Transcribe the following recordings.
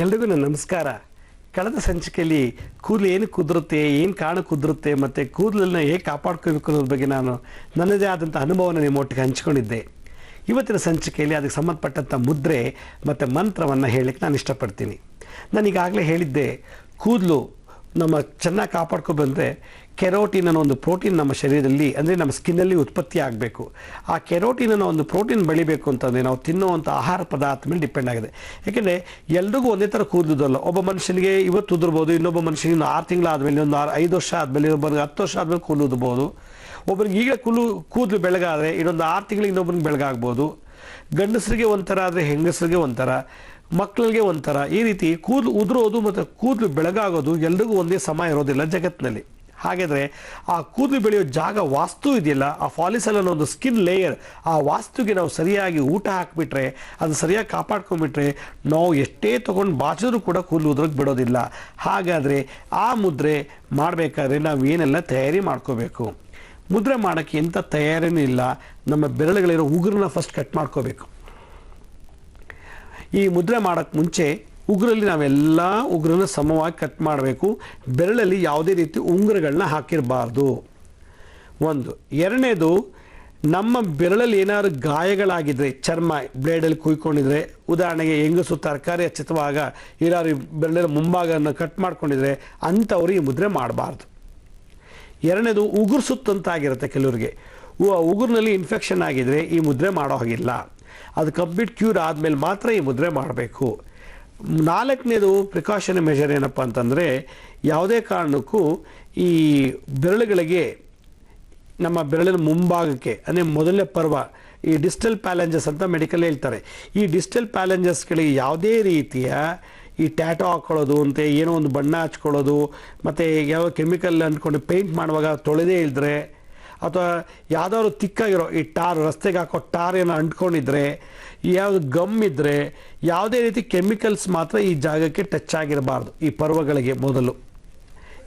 ಎಲ್ರಿಗೂ ನನ್ನ ನಮಸ್ಕಾರ. ಕಳೆದ ಸಂಚಿಕೆಯಲ್ಲಿ ಕೂದಲು ಏನು ಕುದುರುತ್ತೆ, ಏನು ಕಾರಣ ಕುದುರುತ್ತೆ ಮತ್ತು ಕೂದಲನ್ನು ಹೇಗೆ ಕಾಪಾಡ್ಕೋಬೇಕು ಅನ್ನೋದ್ರ ಬಗ್ಗೆ ನಾನು ನನ್ನದೇ ಆದಂಥ ಅನುಭವನ ನಿಮ್ಮೊಟ್ಟಿಗೆ ಹಂಚ್ಕೊಂಡಿದ್ದೆ. ಇವತ್ತಿನ ಸಂಚಿಕೆಯಲ್ಲಿ ಅದಕ್ಕೆ ಸಂಬಂಧಪಟ್ಟಂಥ ಮುದ್ರೆ ಮತ್ತು ಮಂತ್ರವನ್ನು ಹೇಳಲಿಕ್ಕೆ ನಾನು ಇಷ್ಟಪಡ್ತೀನಿ. ನಾನು ಈಗಾಗಲೇ ಹೇಳಿದ್ದೆ, ಕೂದಲು ನಮ್ಮ ಚೆನ್ನಾಗಿ ಕಾಪಾಡ್ಕೊಬಂದರೆ ಕೆರೋಟಿನ್ ಅನ್ನೋ ಒಂದು ಪ್ರೋಟೀನ್ ನಮ್ಮ ಶರೀರದಲ್ಲಿ ಅಂದರೆ ನಮ್ಮ ಸ್ಕಿನ್ನಲ್ಲಿ ಉತ್ಪತ್ತಿ ಆಗಬೇಕು. ಆ ಕೆರೋಟಿನ್ ಅನ್ನೋ ಒಂದು ಪ್ರೋಟೀನ್ ಬೆಳಿಬೇಕು ಅಂತಂದರೆ ನಾವು ತಿನ್ನುವಂಥ ಆಹಾರ ಪದಾರ್ಥ ಮೇಲೆ ಡಿಪೆಂಡ್ ಆಗಿದೆ. ಯಾಕೆಂದರೆ ಎಲ್ರಿಗೂ ಒಂದೇ ಥರ ಕೂದಲಲ್ಲ. ಒಬ್ಬ ಮನುಷ್ಯನಿಗೆ ಇವತ್ತು ಉದುರ್ಬೋದು, ಇನ್ನೊಬ್ಬ ಮನುಷ್ಯನಿಗೆ 6 ತಿಂಗಳಾದಮೇಲೆ, ಒಂದು 5 ವರ್ಷ ಆದಮೇಲೆ, ಇನ್ನೊಬ್ಬರಿಗೆ 10 ವರ್ಷ ಆದಮೇಲೆ ಕೂದಲು ಉದ್ಬೋದು. ಒಬ್ಬರಿಗೆ ಈಗಲೇ ಕೂದಲು ಬೆಳಗಾದರೆ ಇನ್ನೊಂದು 6 ತಿಂಗಳಿಗೆ ಇನ್ನೊಬ್ಬರಿಗೆ ಬೆಳಗಾಗ್ಬೋದು. ಗಂಡಸರಿಗೆ ಒಂಥರ ಆದರೆ ಹೆಂಗಸರಿಗೆ ಒಂಥರ, ಮಕ್ಕಳಿಗೆ ಒಂಥರ. ಈ ರೀತಿ ಕೂದಲು ಉದುರೋದು ಮತ್ತು ಕೂದಲು ಬೆಳಗಾಗೋದು ಎಲ್ರಿಗೂ ಒಂದೇ ಸಮ ಇರೋದಿಲ್ಲ ಜಗತ್ತಿನಲ್ಲಿ. ಹಾಗಾದರೆ ಆ ಕೂದಲು ಬೆಳೆಯೋ ಜಾಗ ವಾಸ್ತು ಇದೆಯಲ್ಲ, ಆ ಫಾಲಿಸಲ್ ಅನ್ನೋ ಒಂದು ಸ್ಕಿನ್ ಲೇಯರ್, ಆ ವಾಸ್ತುಗೆ ನಾವು ಸರಿಯಾಗಿ ಊಟ ಹಾಕಿಬಿಟ್ರೆ, ಅದು ಸರಿಯಾಗಿ ಕಾಪಾಡ್ಕೊಂಡ್ಬಿಟ್ರೆ ನಾವು ಎಷ್ಟೇ ತೊಗೊಂಡು ಬಾಚಿದ್ರೂ ಕೂಡ ಕೂದಲು ಉದ್ರೋಕ್ಕೆ ಬಿಡೋದಿಲ್ಲ. ಹಾಗಾದರೆ ಆ ಮುದ್ರೆ ಮಾಡಬೇಕಾದ್ರೆ ನಾವು ಏನೆಲ್ಲ ತಯಾರಿ ಮಾಡ್ಕೋಬೇಕು? ಮುದ್ರೆ ಮಾಡೋಕ್ಕೆ ಎಂಥ ತಯಾರಿನೂ ಇಲ್ಲ. ನಮ್ಮ ಬೆರಳುಗಳಿರೋ ಉಗುರನ್ನ ಫಸ್ಟ್ ಕಟ್ ಮಾಡ್ಕೋಬೇಕು. ಈ ಮುದ್ರೆ ಮಾಡೋಕ್ಕೆ ಮುಂಚೆ ಉಗುರಲ್ಲಿ ನಾವೆಲ್ಲ ಉಗುರನ್ನ ಸಮವಾಗಿ ಕಟ್ ಮಾಡಬೇಕು. ಬೆರಳಲ್ಲಿ ಯಾವುದೇ ರೀತಿ ಉಂಗುರಗಳನ್ನ ಹಾಕಿರಬಾರ್ದು. ಒಂದು. ಎರಡನೇದು, ನಮ್ಮ ಬೆರಳಲ್ಲಿ ಏನಾದ್ರು ಗಾಯಗಳಾಗಿದ್ದರೆ, ಚರ್ಮ ಬ್ಲೇಡಲ್ಲಿ ಕುಯ್ಕೊಂಡಿದ್ರೆ, ಉದಾಹರಣೆಗೆ ಹೆಂಗಸು ತರಕಾರಿ ಹಚ್ಚುವಾಗ ಏನಾದ್ರು ಬೆರಳಿನ ಮುಂಭಾಗವನ್ನು ಕಟ್ ಮಾಡ್ಕೊಂಡಿದ್ರೆ ಅಂಥವ್ರು ಈ ಮುದ್ರೆ ಮಾಡಬಾರ್ದು. ಎರಡನೇದು, ಉಗುರು ಸುತ್ತಂತಾಗಿರುತ್ತೆ ಕೆಲವರಿಗೆ. ಉಗುರಿನಲ್ಲಿ ಇನ್ಫೆಕ್ಷನ್ ಆಗಿದ್ರೆ ಈ ಮುದ್ರೆ ಮಾಡೋ ಹಾಗಿಲ್ಲ. ಅದು ಕಂಪ್ಲೀಟ್ ಕ್ಯೂರ್ ಆದಮೇಲೆ ಮಾತ್ರ ಈ ಮುದ್ರೆ ಮಾಡಬೇಕು. ನಾಲ್ಕನೇದು ಪ್ರಿಕಾಷನ್ ಮೆಷರ್ ಏನಪ್ಪ ಅಂತಂದರೆ, ಯಾವುದೇ ಕಾರಣಕ್ಕೂ ಈ ಬೆರಳುಗಳಿಗೆ, ನಮ್ಮ ಬೆರಳಿನ ಮುಂಭಾಗಕ್ಕೆ ಅಂದರೆ ಮೊದಲನೇ ಪರ್ವ, ಈ ಡಿಸ್ಟಲ್ ಪ್ಯಾಲೆಂಜಸ್ ಅಂತ ಮೆಡಿಕಲ್ ಹೇಳ್ತಾರೆ. ಈ ಡಿಸ್ಟಲ್ ಪ್ಯಾಲೆಂಜಸ್ಗಳಿಗೆ ಯಾವುದೇ ರೀತಿಯ ಈ ಟ್ಯಾಟೋ ಹಾಕ್ಕೊಳ್ಳೋದು ಅಂತೆ, ಏನೋ ಒಂದು ಬಣ್ಣ ಹಚ್ಕೊಳ್ಳೋದು, ಮತ್ತು ಯಾವ ಕೆಮಿಕಲ್ ಅಂದ್ಕೊಂಡು ಪೇಂಟ್ ಮಾಡುವಾಗ ತೊಳೆದೇ ಇಲ್ಲದ್ರೆ, ಅಥವಾ ಯಾವುದಾದ್ರು ತಿಕ್ಕಾಗಿರೋ ಈ ಟಾರ್, ರಸ್ತೆಗೆ ಹಾಕೋ ಟಾರ್ ಏನೋ ಅಂಟ್ಕೊಂಡಿದ್ರೆ, ಯಾವುದು ಗಮ್ ಇದ್ದರೆ, ಯಾವುದೇ ರೀತಿ ಕೆಮಿಕಲ್ಸ್ ಮಾತ್ರ ಈ ಜಾಗಕ್ಕೆ ಟಚ್ ಆಗಿರಬಾರ್ದು. ಈ ಪರ್ವಗಳಿಗೆ ಮೊದಲು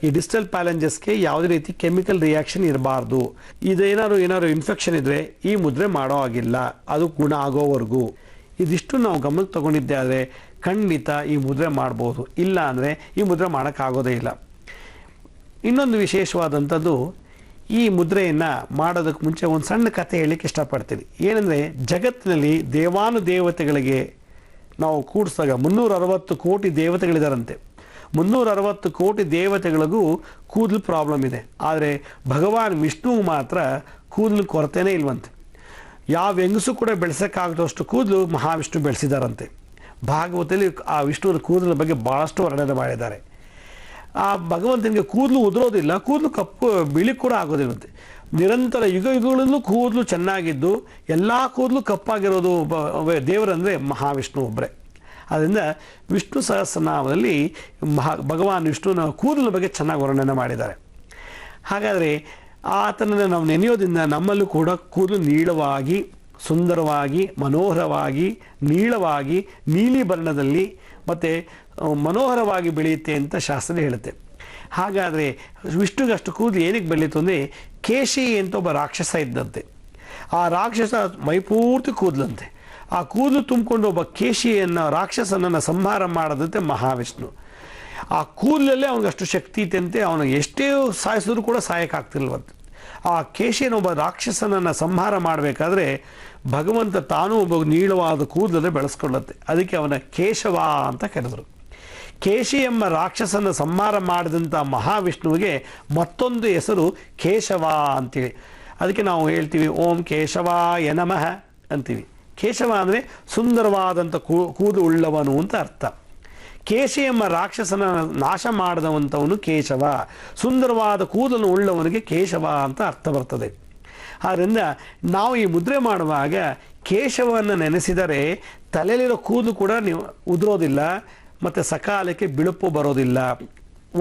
ಈ ಡಿಸ್ಟಲ್ ಪ್ಯಾಲೆಂಜಸ್ಗೆ ಯಾವುದೇ ರೀತಿ ಕೆಮಿಕಲ್ ರಿಯಾಕ್ಷನ್ ಇರಬಾರ್ದು. ಏನಾದ್ರು ಇನ್ಫೆಕ್ಷನ್ ಇದ್ದರೆ ಈ ಮುದ್ರೆ ಮಾಡೋ ಆಗಿಲ್ಲ, ಅದು ಗುಣ ಆಗೋವರೆಗೂ. ಇದಿಷ್ಟು ನಾವು ಗಮನಕ್ಕೆ ತಗೊಂಡಿದ್ದೆ ಆದರೆ ಖಂಡಿತ ಈ ಮುದ್ರೆ ಮಾಡ್ಬೋದು. ಇಲ್ಲ ಅಂದರೆ ಈ ಮುದ್ರೆ ಮಾಡೋಕ್ಕಾಗೋದೇ ಇಲ್ಲ. ಇನ್ನೊಂದು ವಿಶೇಷವಾದಂಥದ್ದು, ಈ ಮುದ್ರೆಯನ್ನು ಮಾಡೋದಕ್ಕೆ ಮುಂಚೆ ಒಂದು ಸಣ್ಣ ಕಥೆ ಹೇಳಲಿಕ್ಕೆ ಇಷ್ಟಪಡ್ತೀನಿ. ಏನಂದರೆ, ಜಗತ್ತಿನಲ್ಲಿ ದೇವಾನುದೇವತೆಗಳಿಗೆ ನಾವು ಕೂಡಿಸಿದಾಗ 360 ಕೋಟಿ ದೇವತೆಗಳಿದಾರಂತೆ. 360 ಕೋಟಿ ದೇವತೆಗಳಿಗೂ ಕೂದಲು ಪ್ರಾಬ್ಲಮ್ ಇದೆ. ಆದರೆ ಭಗವಾನ್ ವಿಷ್ಣುವು ಮಾತ್ರ ಕೂದಲು ಕೊರತೆನೇ ಇಲ್ವಂತೆ. ಯಾವ ಹೆಂಗಸು ಕೂಡ ಬೆಳೆಸೋಕ್ಕಾಗದಷ್ಟು ಕೂದಲು ಮಹಾವಿಷ್ಣು ಬೆಳೆಸಿದಾರಂತೆ. ಭಾಗವತದಲ್ಲಿ ಆ ವಿಷ್ಣುವಿನ ಕೂದಲ ಬಗ್ಗೆ ಭಾಳಷ್ಟು ವರ್ಣನೆ ಮಾಡಿದ್ದಾರೆ. ಆ ಭಗವಂತನಿಗೆ ಕೂದಲು ಉದುರೋದಿಲ್ಲ, ಕೂದಲು ಕಪ್ಪು ಬಿಳಿ ಕೂಡ ಆಗೋದಿಲ್ಲಂತೆ. ನಿರಂತರ ಯುಗಗಳಲ್ಲೂ ಕೂದಲು ಚೆನ್ನಾಗಿದ್ದು ಎಲ್ಲ ಕೂದಲು ಕಪ್ಪಾಗಿರೋದು ದೇವರಂದರೆ ಮಹಾವಿಷ್ಣು ಒಬ್ಬರೇ. ಆದ್ದರಿಂದ ವಿಷ್ಣು ಸಹಸ್ರನಾಮದಲ್ಲಿ ಭಗವಾನ್ ವಿಷ್ಣುವಿನ ಕೂದಲ ಬಗ್ಗೆ ಚೆನ್ನಾಗಿ ವರ್ಣನೆ ಮಾಡಿದ್ದಾರೆ. ಹಾಗಾದರೆ ಆತನನ್ನು ನಾವು ನೆನೆಯೋದ್ರಿಂದ ನಮ್ಮಲ್ಲೂ ಕೂಡ ಕೂದಲು ನೀಳವಾಗಿ, ಸುಂದರವಾಗಿ, ಮನೋಹರವಾಗಿ, ನೀಳವಾಗಿ, ನೀಲಿ ಬಣ್ಣದಲ್ಲಿ ಮತ್ತು ಮನೋಹರವಾಗಿ ಬೆಳೆಯುತ್ತೆ ಅಂತ ಶಾಸ್ತ್ರ ಹೇಳುತ್ತೆ. ಹಾಗಾದರೆ ವಿಷ್ಣುಗಷ್ಟು ಕೂದಲು ಏನಕ್ಕೆ ಬೆಳೀತು ಅಂದರೆ, ಕೇಶಿ ಅಂತ ಒಬ್ಬ ರಾಕ್ಷಸ ಇದ್ದಂತೆ. ಆ ರಾಕ್ಷಸ ಮೈಪೂರ್ತಿ ಕೂದಲಂತೆ. ಆ ಕೂದಲು ತುಂಬಿಕೊಂಡು ಒಬ್ಬ ಕೇಶಿಯನ್ನು, ರಾಕ್ಷಸನನ್ನು ಸಂಹಾರ ಮಾಡದಂತೆ ಮಹಾವಿಷ್ಣು. ಆ ಕೂದಲಲ್ಲೇ ಅವನಿಗಷ್ಟು ಶಕ್ತಿ ಇತ್ತಂತೆ. ಅವನಿಗೆ ಎಷ್ಟೇ ಸಾಯಿಸಿದ್ರು ಕೂಡ ಸಾಯಕ್ಕಾಗ್ತಿಲ್ವಂತೆ. ಆ ಕೇಶಿಯನ್ನು, ಒಬ್ಬ ರಾಕ್ಷಸನನ್ನು ಸಂಹಾರ ಮಾಡಬೇಕಾದ್ರೆ ಭಗವಂತ ತಾನೂ ಒಬ್ಬ ನೀಳವಾದ ಕೂದಲನ್ನೇ ಬೆಳೆಸ್ಕೊಳ್ಳುತ್ತೆ. ಅದಕ್ಕೆ ಅವನ ಕೇಶವ ಅಂತ ಕರೆದರು. ಕೇಶಿ ಎಂಬ ರಾಕ್ಷಸನ ಸಂಹಾರ ಮಾಡಿದಂಥ ಮಹಾವಿಷ್ಣುವಿಗೆ ಮತ್ತೊಂದು ಹೆಸರು ಕೇಶವ ಅಂತೇಳಿ. ಅದಕ್ಕೆ ನಾವು ಹೇಳ್ತೀವಿ ಓಂ ಕೇಶವಾಯ ನಮಃ ಅಂತೀವಿ. ಕೇಶವ ಅಂದರೆ ಸುಂದರವಾದಂಥ ಕೂದಲು ಉಳ್ಳವನು ಅಂತ ಅರ್ಥ. ಕೇಶಿ ಎಂಬ ರಾಕ್ಷಸನ ನಾಶ ಮಾಡಿದವಂಥವನು ಕೇಶವ. ಸುಂದರವಾದ ಕೂದಲು ಉಳ್ಳವನಿಗೆ ಕೇಶವ ಅಂತ ಅರ್ಥ ಬರ್ತದೆ. ಆದ್ದರಿಂದ ನಾವು ಈ ಮುದ್ರೆ ಮಾಡುವಾಗ ಕೇಶವನ್ನು ನೆನೆಸಿದರೆ ತಲೆಯಲ್ಲಿರೋ ಕೂದಲು ಕೂಡ ನೀವು ಉದುರೋದಿಲ್ಲ ಮತ್ತು ಸಕಾಲಕ್ಕೆ ಬಿಳುಪು ಬರೋದಿಲ್ಲ.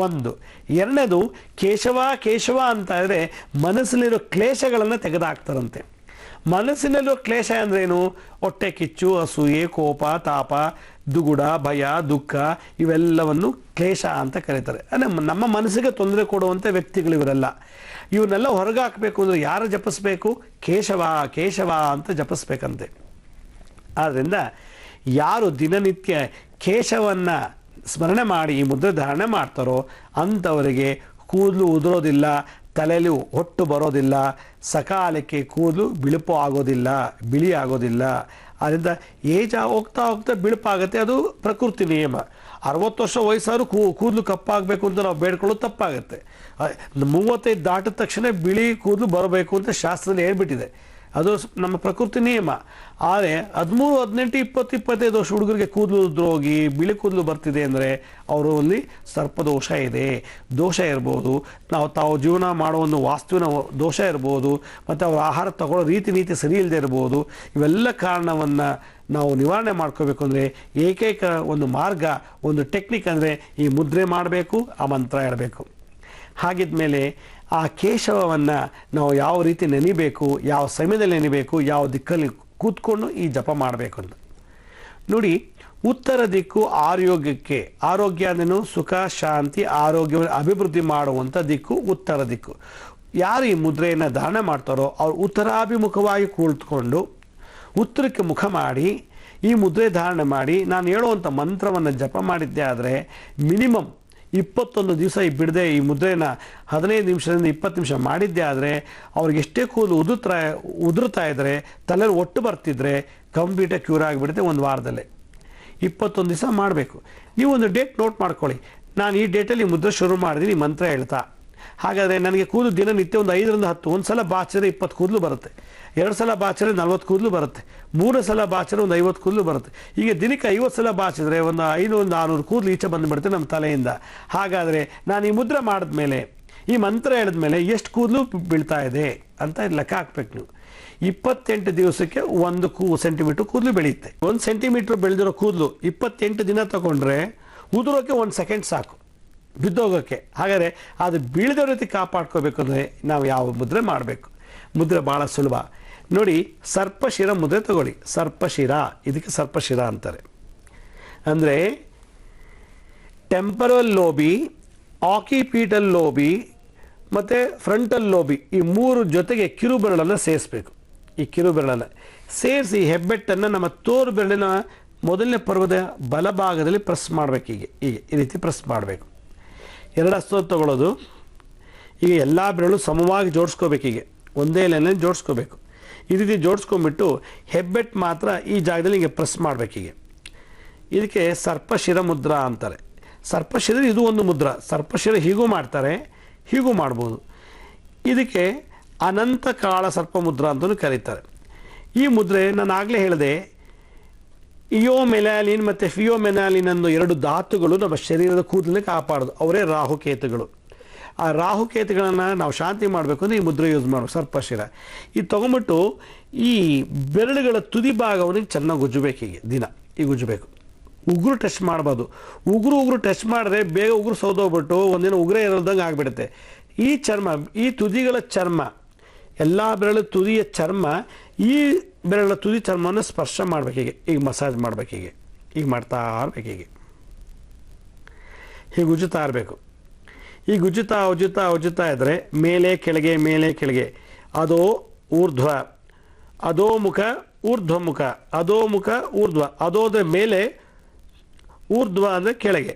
ಒಂದು. ಎರಡನೇದು, ಕೇಶವ ಕೇಶವ ಅಂತ ಇದ್ದರೆ ಮನಸ್ಸಲ್ಲಿರೋ ಕ್ಲೇಶಗಳನ್ನು ತೆಗೆದುಹಾಕ್ತಾರಂತೆ. ಮನಸ್ಸಿನಲ್ಲೂ ಕ್ಲೇಶ ಅಂದ್ರೇನು? ಹೊಟ್ಟೆ ಕಿಚ್ಚು, ಅಸೂಯೆ, ಕೋಪ, ತಾಪ, ದುಗುಡ, ಭಯ, ದುಃಖ ಇವೆಲ್ಲವನ್ನು ಕ್ಲೇಶ ಅಂತ ಕರೀತಾರೆ. ಅಂದರೆ ನಮ್ಮ ಮನಸ್ಸಿಗೆ ತೊಂದರೆ ಕೊಡುವಂಥ ವ್ಯಕ್ತಿಗಳಿವರೆಲ್ಲ. ಇವನ್ನೆಲ್ಲ ಹೊರಗೆ ಹಾಕಬೇಕು ಅಂದರೆ ಯಾರು ಜಪಿಸ್ಬೇಕು? ಕೇಶವ ಕೇಶವ ಅಂತ ಜಪಿಸ್ಬೇಕಂತೆ. ಆದ್ದರಿಂದ ಯಾರು ದಿನನಿತ್ಯ ಕೇಶವನ್ನು ಸ್ಮರಣೆ ಮಾಡಿ ಈ ಮುದ್ರೆ ಧಾರಣೆ ಮಾಡ್ತಾರೋ ಅಂಥವರಿಗೆ ಕೂದಲು ಉದುರೋದಿಲ್ಲ, ತಲೆಯಲ್ಲಿ ಹೊಟ್ಟು ಬರೋದಿಲ್ಲ, ಸಕಾಲಕ್ಕೆ ಕೂದಲು ಬಿಳುಪು ಆಗೋದಿಲ್ಲ, ಬಿಳಿ ಆಗೋದಿಲ್ಲ. ಅದರಿಂದ ಏಜ್ ಹೋಗ್ತಾ ಹೋಗ್ತಾ ಬಿಳುಪಾಗುತ್ತೆ, ಅದು ಪ್ರಕೃತಿ ನಿಯಮ. 60 ವರ್ಷ ವಯಸ್ಸಾದ್ರೂ ಕೂದಲು ಕಪ್ಪಾಗಬೇಕು ಅಂತ ನಾವು ಬೇಡ್ಕೊಳ್ಳೋದು ತಪ್ಪಾಗುತ್ತೆ. 35 ದಾಟಿದ ತಕ್ಷಣ ಬಿಳಿ ಕೂದಲು ಬರಬೇಕು ಅಂತ ಶಾಸ್ತ್ರದಲ್ಲಿ ಹೇಳ್ಬಿಟ್ಟಿದೆ, ಅದು ನಮ್ಮ ಪ್ರಕೃತಿ ನಿಯಮ. ಆದರೆ 13, 18, 20, 25 ವರ್ಷ ಹುಡುಗರಿಗೆ ಕೂದಲು ಉದ್ರೋಗಿ ಬಿಳಿ ಕೂದಲು ಬರ್ತಿದೆ ಅಂದರೆ ಅವರಲ್ಲಿ ಸರ್ಪದೋಷ ಇದೆ, ದೋಷ ಇರ್ಬೋದು, ತಾವು ಜೀವನ ಮಾಡೋ ಒಂದು ವಾಸ್ತುವಿನ ದೋಷ ಇರ್ಬೋದು, ಮತ್ತು ಅವರ ಆಹಾರ ತಗೊಳ್ಳೋ ನೀತಿ ಸರಿ ಇಲ್ಲದೆ ಇರ್ಬೋದು. ಇವೆಲ್ಲ ಕಾರಣವನ್ನು ನಾವು ನಿವಾರಣೆ ಮಾಡ್ಕೋಬೇಕು ಅಂದರೆ ಏಕೈಕ ಒಂದು ಮಾರ್ಗ, ಒಂದು ಟೆಕ್ನಿಕ್ ಅಂದರೆ ಈ ಮುದ್ರೆ ಮಾಡಬೇಕು, ಆ ಮಂತ್ರ ಹೇಳಬೇಕು. ಹಾಗಿದ್ಮೇಲೆ ಆ ಕೇಶವವನ್ನು ನಾವು ಯಾವ ರೀತಿ ನೆನಿಬೇಕು, ಯಾವ ಸಮಯದಲ್ಲಿ ನೆನಿಬೇಕು, ಯಾವ ದಿಕ್ಕಲ್ಲಿ ಕೂತ್ಕೊಂಡು ಈ ಜಪ ಮಾಡಬೇಕು ಅಂತ ನೋಡಿ. ಉತ್ತರ ದಿಕ್ಕು ಆರೋಗ್ಯ ಅಂದ್ರೇನು? ಸುಖ, ಶಾಂತಿ, ಆರೋಗ್ಯವನ್ನು ಅಭಿವೃದ್ಧಿ ಮಾಡುವಂಥ ದಿಕ್ಕು ಉತ್ತರ ದಿಕ್ಕು. ಯಾರು ಈ ಮುದ್ರೆಯನ್ನು ಧಾರಣೆ ಮಾಡ್ತಾರೋ ಅವ್ರು ಉತ್ತರಾಭಿಮುಖವಾಗಿ ಕುಳಿತುಕೊಂಡು ಉತ್ತರಕ್ಕೆ ಮುಖ ಮಾಡಿ ಈ ಮುದ್ರೆ ಧಾರಣೆ ಮಾಡಿ ನಾನು ಹೇಳುವಂಥ ಮಂತ್ರವನ್ನು ಜಪ ಮಾಡಿದ್ದೆ ಆದರೆ ಮಿನಿಮಮ್ 21 ದಿವಸ ಬಿಡದೆ ಈ ಮುದ್ರೆನ 15 ನಿಮಿಷದಿಂದ 20 ನಿಮಿಷ ಮಾಡಿದ್ದೆ ಆದರೆ ಅವ್ರಿಗೆ ಎಷ್ಟೇ ಕೂದಲು ಉದುರ್ತಾ ಇದ್ದರೆ, ತಲೆಯಲ್ಲಿ ಒಟ್ಟು ಬರ್ತಿದ್ರೆ ಕಂಪ್ಲೀಟಾಗಿ ಕ್ಯೂರ್ ಆಗಿಬಿಡುತ್ತೆ ಒಂದು ವಾರದಲ್ಲೇ. 21 ದಿವಸ ಮಾಡಬೇಕು. ನೀವು ಒಂದು ಡೇಟ್ ನೋಟ್ ಮಾಡ್ಕೊಳ್ಳಿ, ನಾನು ಈ ಡೇಟಲ್ಲಿ ಮುದ್ರೆ ಶುರು ಮಾಡಿದ್ದೀನಿ ಮಂತ್ರ ಹೇಳ್ತಾ. ಹಾಗಾದರೆ ನನಗೆ ಕೂದಲು ದಿನನಿತ್ಯ ಒಂದು 5ರಿಂದ 10, ಒಂದು ಸಲ ಬಾಚಿದ್ರೆ 20 ಕೂದಲು ಬರುತ್ತೆ, 2 ಸಲ ಬಾಚಿದ್ರೆ 40 ಕೂದಲು ಬರುತ್ತೆ, 3 ಸಲ ಬಾಚಿದ್ರೆ ಒಂದು 50 ಕೂದಲು ಬರುತ್ತೆ. ಈಗ ದಿನಕ್ಕೆ 50 ಸಲ ಬಾಚಿದ್ರೆ ಒಂದು 500-600 ಕೂದಲು ಈಚೆ ಬಂದುಬಿಡುತ್ತೆ ನಮ್ಮ ತಲೆಯಿಂದ. ಹಾಗಾದರೆ ನಾನು ಈ ಮುದ್ರೆ ಮಾಡಿದ್ಮೇಲೆ, ಈ ಮಂತ್ರ ಹೇಳಿದ್ಮೇಲೆ ಎಷ್ಟು ಕೂದಲು ಬೀಳ್ತಾ ಇದೆ ಅಂತ ಲೆಕ್ಕ ಹಾಕ್ಬೇಕು ನೀವು. 28 ದಿವಸಕ್ಕೆ 1 ಸೆಂಟಿಮೀಟ್ರ್ ಕೂದಲು ಬೆಳೆಯುತ್ತೆ. 1 ಸೆಂಟಿಮೀಟ್ರ್ ಬೆಳೆದಿರೋ ಕೂದಲು 28 ದಿನ ತಗೊಂಡ್ರೆ ಉದುರೋಕ್ಕೆ 1 ಸೆಕೆಂಡ್ ಸಾಕು, ಬಿದ್ದೋಗೋಕ್ಕೆ. ಹಾಗಾದರೆ ಅದು ಬೀಳದ ರೀತಿ ಕಾಪಾಡ್ಕೋಬೇಕು ಅಂದರೆ ನಾವು ಯಾವ ಮುದ್ರೆ ಮಾಡಬೇಕು? ಮುದ್ರೆ ಭಾಳ ಸುಲಭ ನೋಡಿ. ಸರ್ಪಶಿರ ಮುದ್ರೆ ತಗೊಳ್ಳಿ. ಸರ್ಪಶಿರ, ಇದಕ್ಕೆ ಸರ್ಪಶಿರ ಅಂತಾರೆ. ಅಂದರೆ ಟೆಂಪರಲ್ ಲೋಬಿ, ಆಕಿಪೀಟಲ್ ಲೋಬಿ ಮತ್ತು ಫ್ರಂಟಲ್ ಲೋಬಿ, ಈ 3 ಜೊತೆಗೆ ಕಿರುಬೆರಳನ್ನು ಸೇರಿಸ್ಬೇಕು. ಈ ಕಿರುಬೆರಳನ್ನು ಸೇರಿಸಿ ಹೆಬ್ಬೆಟ್ಟನ್ನು ನಮ್ಮ ತೋರು ಬೆರಳಿನ ಮೊದಲನೇ ಪರ್ವದ ಬಲಭಾಗದಲ್ಲಿ ಪ್ರೆಸ್ ಮಾಡಬೇಕು. ಹೀಗೆ ಈ ರೀತಿ ಪ್ರೆಸ್ ಮಾಡಬೇಕು. 2 ಹಸ್ತದ ತಗೊಳ್ಳೋದು. ಈಗ ಎಲ್ಲ ಬೆರಳು ಸಮವಾಗಿ ಜೋಡಿಸ್ಕೋಬೇಕು. ಹೀಗೆ ಒಂದೇ ಲೈನಲ್ಲಿ ಜೋಡಿಸ್ಕೋಬೇಕು. ಈ ರೀತಿ ಜೋಡಿಸ್ಕೊಂಡ್ಬಿಟ್ಟು ಹೆಬ್ಬೆಟ್ಟು ಮಾತ್ರ ಈ ಜಾಗದಲ್ಲಿ ಹೀಗೆ ಪ್ರೆಸ್ ಮಾಡಬೇಕು. ಹೀಗೆ ಇದಕ್ಕೆ ಸರ್ಪಶಿರ ಮುದ್ರಾ ಅಂತಾರೆ. ಸರ್ಪಶಿರ ಇದು ಒಂದು ಮುದ್ರಾ. ಸರ್ಪಶಿರ ಹೀಗೂ ಮಾಡ್ತಾರೆ, ಹೀಗೂ ಮಾಡ್ಬೋದು. ಇದಕ್ಕೆ ಅನಂತ ಕಾಳ ಸರ್ಪ ಮುದ್ರಾ ಅಂತಲೂ ಕರೀತಾರೆ. ಈ ಮುದ್ರೆ ನಾನು ಆಗಲೇ ಹೇಳಿದೆ, ಇಯೋಮೆನಾಲಿನ್ ಮತ್ತು ಫಿಯೋಮೆನಾಲಿನ್ ಅನ್ನೋ 2 ಧಾತುಗಳು ನಮ್ಮ ಶರೀರದ ಕೂದಲನ್ನು ಕಾಪಾಡೋದು, ಅವರೇ ರಾಹುಕೇತುಗಳು. ಆ ರಾಹುಕೇತುಗಳನ್ನು ನಾವು ಶಾಂತಿ ಮಾಡಬೇಕು ಅಂದರೆ ಈ ಮುದ್ರೆ ಯೂಸ್ ಮಾಡಬೇಕು, ಸರ್ಪಶಿರ. ಇದು ತೊಗೊಂಬಿಟ್ಟು ಈ ಬೆರಳುಗಳ ತುದಿ ಭಾಗವನ್ನು ಚೆನ್ನಾಗಿ ಉಜ್ಜಬೇಕು. ಹೀಗೆ ದಿನ ಈಗ ಉಜ್ಜಬೇಕು. ಉಗುರು ಟಚ್ ಮಾಡಬಾರ್ದು. ಉಗುರು ಟಚ್ ಮಾಡಿದ್ರೆ ಬೇಗ ಉಗುರು ಸೌದೋಗ್ಬಿಟ್ಟು ಒಂದಿನ ಉಗುರೇ ಇರೋದಂಗೆ ಆಗಿಬಿಡುತ್ತೆ. ಈ ಚರ್ಮ, ಈ ತುದಿಗಳ ಚರ್ಮ, ಎಲ್ಲ ಬೆರಳು ತುದಿಯ ಚರ್ಮ, ಈ ಬೆರಳ ತುದಿ ಚರ್ಮವನ್ನು ಸ್ಪರ್ಶ ಮಾಡಬೇಕು. ಈಗ ಮಸಾಜ್ ಮಾಡಬೇಕು. ಈಗ ಮಾಡ್ತಾ ಇರಬೇಕು. ಹೀಗೆ ಉಜ್ಜುತ್ತಾ ಇರಬೇಕು. ಈಗ ಉಜ್ಜುತ್ತಾ ಇದ್ದರೆ ಮೇಲೆ ಕೆಳಗೆ ಅದೋ ಊರ್ಧ್ವ, ಅಧೋಮುಖ ಊರ್ಧ್ವಮುಖ, ಅಧೋಮುಖ ಊರ್ಧ್ವ, ಅದೋದ್ರ ಮೇಲೆ, ಊರ್ಧ್ವ ಅಂದರೆ ಕೆಳಗೆ,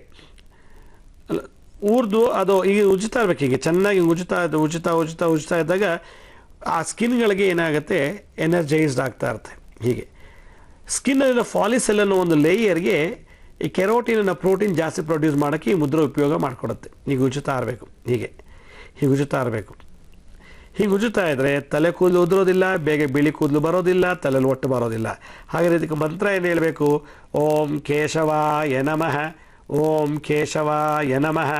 ಊರ್ಧ್ವ ಅದೋ. ಈಗ ಉಜ್ಜುತ್ತಾ ಇರ್ಬೇಕು. ಹೀಗೆ ಚೆನ್ನಾಗಿ ಉಜ್ಜುತ್ತಾ ಇದ್ದಾಗ ಆ ಸ್ಕಿನ್ಗಳಿಗೆ ಏನಾಗುತ್ತೆ, ಎನರ್ಜೈಸ್ಡ್ ಆಗ್ತಾ ಇರುತ್ತೆ. ಹೀಗೆ ಸ್ಕಿನ್ನಲ್ಲಿನ ಫಾಲಿಸೆಲ್ ಅನ್ನೋ ಒಂದು ಲೇಯರ್ಗೆ ಈ ಕೆರೋಟಿನ್ ಪ್ರೋಟೀನ್ ಜಾಸ್ತಿ ಪ್ರೊಡ್ಯೂಸ್ ಮಾಡೋಕ್ಕೆ ಈ ಮುದ್ರೆ ಉಪಯೋಗ ಮಾಡಿಕೊಡುತ್ತೆ. ಹೀಗೆ ಉಜ್ಜುತ್ತಾ ಇರಬೇಕು. ಹೀಗೆ ಉಜ್ಜುತ್ತಾ ಇರಬೇಕು. ಹೀಗೆ ಉಜ್ಜುತ್ತಾ ಇದ್ದರೆ ತಲೆ ಕೂದಲು ಉದುರೋದಿಲ್ಲ, ಬೇಗ ಬಿಳಿ ಕೂದಲು ಬರೋದಿಲ್ಲ, ತಲೆಯಲ್ಲಿ ಒಟ್ಟು ಬರೋದಿಲ್ಲ. ಹಾಗೆ ಇದಕ್ಕೆ ಮಂತ್ರ ಏನು ಹೇಳಬೇಕು? ಓಂ ಕೇಶವಾಯ ನಮಃ, ಓಂ ಕೇಶವಾಯ ನಮಃ,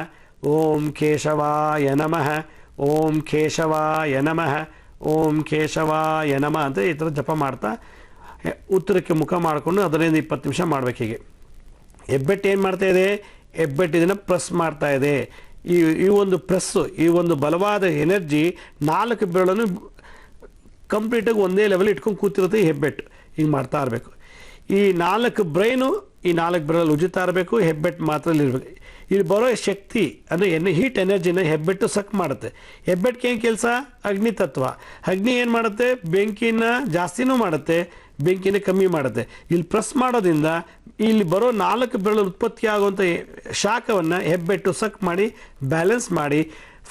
ಓಂ ಕೇಶವಾಯ ನಮಃ, ಓಂ ಕೇಶವಾಯ ನಮಃ, ಓಂ ಕೇಶವಾಯ ನಮಃ ಅಂತ ಈ ಥರ ಜಪ ಮಾಡ್ತಾ ಉತ್ತರಕ್ಕೆ ಮುಖ ಮಾಡಿಕೊಂಡು 15-20 ನಿಮಿಷ ಮಾಡಬೇಕು. ಹೀಗೆ ಹೆಬ್ಬೆಟ್ಟು ಏನು ಮಾಡ್ತಾ ಇದೆ? ಹೆಬ್ಬೆಟ್ಟು ಇದನ್ನು ಪ್ರೆಸ್ ಮಾಡ್ತಾ ಇದೆ. ಈ ಒಂದು ಪ್ರೆಸ್ಸು, ಈ ಒಂದು ಬಲವಾದ ಎನರ್ಜಿ 4 ಬೆರಳನ್ನು ಕಂಪ್ಲೀಟಾಗಿ ಒಂದೇ ಲೆವೆಲ್ ಇಟ್ಕೊಂಡು ಕೂತಿರುತ್ತೆ ಈ ಹೆಬ್ಬೆಟ್ಟು. ಹಿಂಗೆ ಮಾಡ್ತಾ ಇರಬೇಕು. ಈ 4 ಬ್ರೈನು ಈ 4 ಬೆರಳಲ್ಲಿ ಉಜ್ಜುತ್ತಾ ಇರಬೇಕು. ಹೆಬ್ಬೆಟ್ಟು ಮಾತ್ರ ಇರಬೇಕು. ಇಲ್ಲಿ ಬರೋ ಶಕ್ತಿ ಅಂದರೆ ಹೀಟ್ ಎನರ್ಜಿನ ಹೆಬ್ಬೆಟ್ಟು ಸಕ್ ಮಾಡುತ್ತೆ. ಹೆಬ್ಬೆಟ್ಟಿಗೆ ಏನು ಕೆಲಸ? ಅಗ್ನಿ ತತ್ವ. ಅಗ್ನಿ ಏನು ಮಾಡುತ್ತೆ? ಬೆಂಕಿನ ಜಾಸ್ತಿನೂ ಮಾಡುತ್ತೆ, ಬೆಂಕಿನ ಕಮ್ಮಿ ಮಾಡುತ್ತೆ. ಇಲ್ಲಿ ಪ್ರೆಸ್ ಮಾಡೋದ್ರಿಂದ ಇಲ್ಲಿ ಬರೋ 4 ಬೆರಳು ಉತ್ಪತ್ತಿ ಆಗುವಂಥ ಶಾಖವನ್ನು ಹೆಬ್ಬೆಟ್ಟು ಸಕ್ ಮಾಡಿ ಬ್ಯಾಲೆನ್ಸ್ ಮಾಡಿ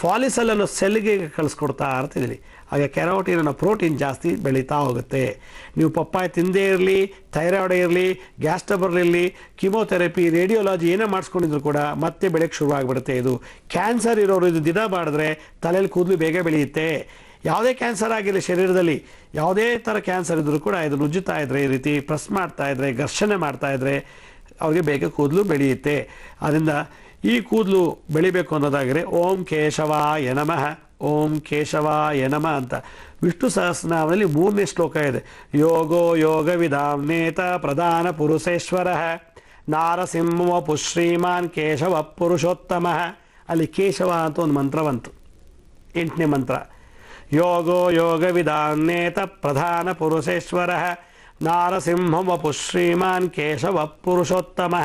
ಫಾಲಿಸಲ್ ಅನ್ನೋ ಸೆಲ್ಗೆ ಕಳಿಸ್ಕೊಡ್ತಾ ಇರ್ತಿದ್ರಿ. ಆಗ ಕೆರಾಟಿನ್ ಅನ್ನೋ ಪ್ರೋಟೀನ್ ಜಾಸ್ತಿ ಬೆಳೀತಾ ಹೋಗುತ್ತೆ. ನೀವು ಪಪ್ಪಾಯ ತಿಂದೇ ಇರಲಿ, ಥೈರಾಯ್ಡ್ ಇರಲಿ, ಗ್ಯಾಸ್ ಟ್ರಬಲ್ ಇರಲಿ, ಕಿಮೋಥೆರಪಿ, ರೇಡಿಯೋಲಾಜಿ ಏನೇ ಮಾಡಿಸ್ಕೊಂಡಿದ್ರು ಕೂಡ ಮತ್ತೆ ಬೆಳೆಯೋಕ್ಕೆ ಶುರುವಾಗ್ಬಿಡುತ್ತೆ. ಇದು ಕ್ಯಾನ್ಸರ್ ಇರೋರು ಇದು ದಿನ ಮಾಡಿದ್ರೆ ತಲೆಯಲ್ಲಿ ಕೂದಲು ಬೇಗ ಬೆಳೆಯುತ್ತೆ. ಯಾವುದೇ ಕ್ಯಾನ್ಸರ್ ಆಗಿರಲಿ, ಶರೀರದಲ್ಲಿ ಯಾವುದೇ ಥರ ಕ್ಯಾನ್ಸರ್ ಇದ್ರೂ ಕೂಡ ಇದು ನುಜ್ಜುತ್ತಾ ಇದ್ರೆ, ಈ ರೀತಿ ಪ್ರೆಸ್ ಮಾಡ್ತಾ ಇದ್ರೆ, ಘರ್ಷಣೆ ಮಾಡ್ತಾ ಇದ್ರೆ ಅವ್ರಿಗೆ ಬೇಗ ಕೂದಲು ಬೆಳೆಯುತ್ತೆ. ಅದರಿಂದ ಈ ಕೂದಲು ಬೆಳಿಬೇಕು ಅನ್ನೋದಾದರೆ ಓಂ ಕೇಶವಾಯ ನಮಃ, ಓಂ ಕೇಶವಾಯ ನಮಃ ಅಂತ ವಿಷ್ಣು ಸಹಸ್ರನಾಮದಲ್ಲಿ 3ನೇ ಶ್ಲೋಕ ಇದೆ. ಯೋಗೋ ಯೋಗವಿದಾಂನೇತ ಪ್ರಧಾನ ಪುರುಷೇಶ್ವರ ನಾರಸಿಂಹ ಪುಶ್ರೀಮಾನ್ ಕೇಶವ ಪುರುಷೋತ್ತಮ. ಅಲ್ಲಿ ಕೇಶವ ಅಂತ ಒಂದು ಮಂತ್ರ ಬಂತು, 8ನೇ ಮಂತ್ರ. ಯೋಗೋ ಯೋಗವಿದಾಂನೇತ ಪ್ರಧಾನ ಪುರುಷೇಶ್ವರ ನಾರಸಿಂಹ ಪುಶ್ರೀಮಾನ್ ಕೇಶವ ಪುರುಷೋತ್ತಮ.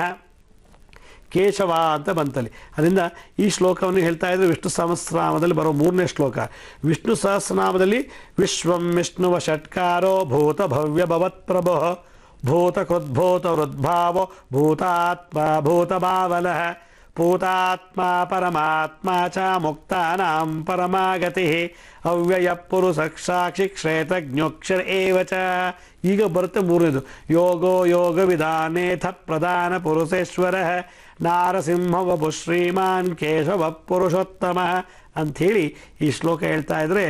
ಕೇಶವ ಅಂತ ಬಂತಲ್ಲಿ. ಅದರಿಂದ ಈ ಶ್ಲೋಕವನ್ನು ಹೇಳ್ತಾ ಇದ್ರೆ ವಿಷ್ಣು ಸಹಸ್ರನಾಮದಲ್ಲಿ ಬರೋ 3ನೇ ಶ್ಲೋಕ. ವಿಷ್ಣು ಸಹಸ್ರನಾಮದಲ್ಲಿ ವಿಶ್ವಂ ವಿಷ್ಣುವ ಷಟ್ಕಾರೋ ಭೂತ ಭವ್ಯ ಭವತ್ ಪ್ರಭೋ ಭೂತ ಕೃದ್ಭೂತ ವೃದ್ಭಾವೋ ಭೂತಾತ್ಮ ಭೂತಭಾವನಃ ಭೂತಾತ್ಮ ಪರಮಾತ್ಮ ಚ ಮುಕ್ತಾನಾಂ ಪರಮಾಗತಿ ಅವ್ಯಯ ಪುರುಷ ಸಾಕ್ಷಿ ಕ್ಷೇತ್ರಜ್ಞೋಕ್ಷರ ಏವ ಚ. ಈಗ ಬರುತ್ತೆ 3ನೇದು. ಯೋಗೋ ಯೋಗ ವಿಧಾನೇಥ ಪ್ರಧಾನ ಪುರುಷೇಶ್ವರ ನಾರಸಿಂಹ ವಪು ಶ್ರೀಮಾನ್ ಕೇಶವ ಪುರುಷೋತ್ತಮ ಅಂಥೇಳಿ ಈ ಶ್ಲೋಕ ಹೇಳ್ತಾ ಇದ್ರೆ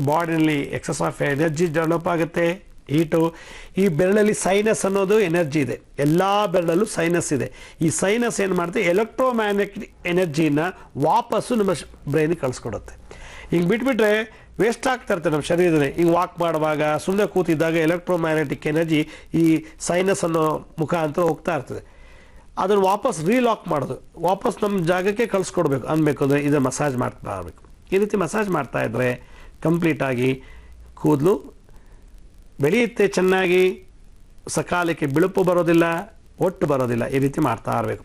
ಬಾಡಿನಲ್ಲಿ ಎಕ್ಸಸ್ ಆಫ್ ಎನರ್ಜಿ ಡೆವಲಪ್ ಆಗುತ್ತೆ. ಹೀಟು. ಈ ಬೆರಳಲ್ಲಿ ಸೈನಸ್ ಅನ್ನೋದು ಎನರ್ಜಿ ಇದೆ, ಎಲ್ಲ ಬೆರಳಲ್ಲೂ ಸೈನಸ್ ಇದೆ. ಈ ಸೈನಸ್ ಏನು ಮಾಡುತ್ತೆ, ಎಲೆಕ್ಟ್ರೋಮ್ಯಾಗ್ನೆಟಿಕ್ ಎನರ್ಜಿನ ವಾಪಸ್ಸು ನಮ್ಮ ಬ್ರೈನಿಗೆ ಕಳಿಸ್ಕೊಡುತ್ತೆ. ಹಿಂಗೆ ಬಿಟ್ಬಿಟ್ರೆ ವೇಸ್ಟ್ ಆಗ್ತಾ ಇರ್ತದೆ ನಮ್ಮ ಶರೀರದಲ್ಲಿ. ಹಿಂಗೆ ವಾಕ್ ಮಾಡುವಾಗ, ಸುಮ್ಮನೆ ಕೂತಿದ್ದಾಗ ಎಲೆಕ್ಟ್ರೋಮ್ಯಾಗ್ನೆಟಿಕ್ ಎನರ್ಜಿ ಈ ಸೈನಸ್ ಅನ್ನೋ ಮುಖಾಂತರ ಹೋಗ್ತಾ ಇರ್ತದೆ. ಅದನ್ನು ವಾಪಸ್ ರೀಲಾಕ್ ಮಾಡೋದು, ವಾಪಸ್ ನಮ್ಮ ಜಾಗಕ್ಕೆ ಕಳಿಸ್ಕೊಡ್ಬೇಕು ಅನ್ಬೇಕು ಅಂದರೆ ಇದನ್ನು ಮಸಾಜ್ ಮಾಡ್ತಾ ಇರಬೇಕು. ಈ ರೀತಿ ಮಸಾಜ್ ಮಾಡ್ತಾ ಇದ್ದರೆ ಕಂಪ್ಲೀಟಾಗಿ ಕೂದಲು ಬೆಳೆಯುತ್ತೆ ಚೆನ್ನಾಗಿ, ಸಕಾಲಕ್ಕೆ ಬಿಳುಪು ಬರೋದಿಲ್ಲ, ಒಟ್ಟು ಬರೋದಿಲ್ಲ. ಈ ರೀತಿ ಮಾಡ್ತಾ ಇರಬೇಕು.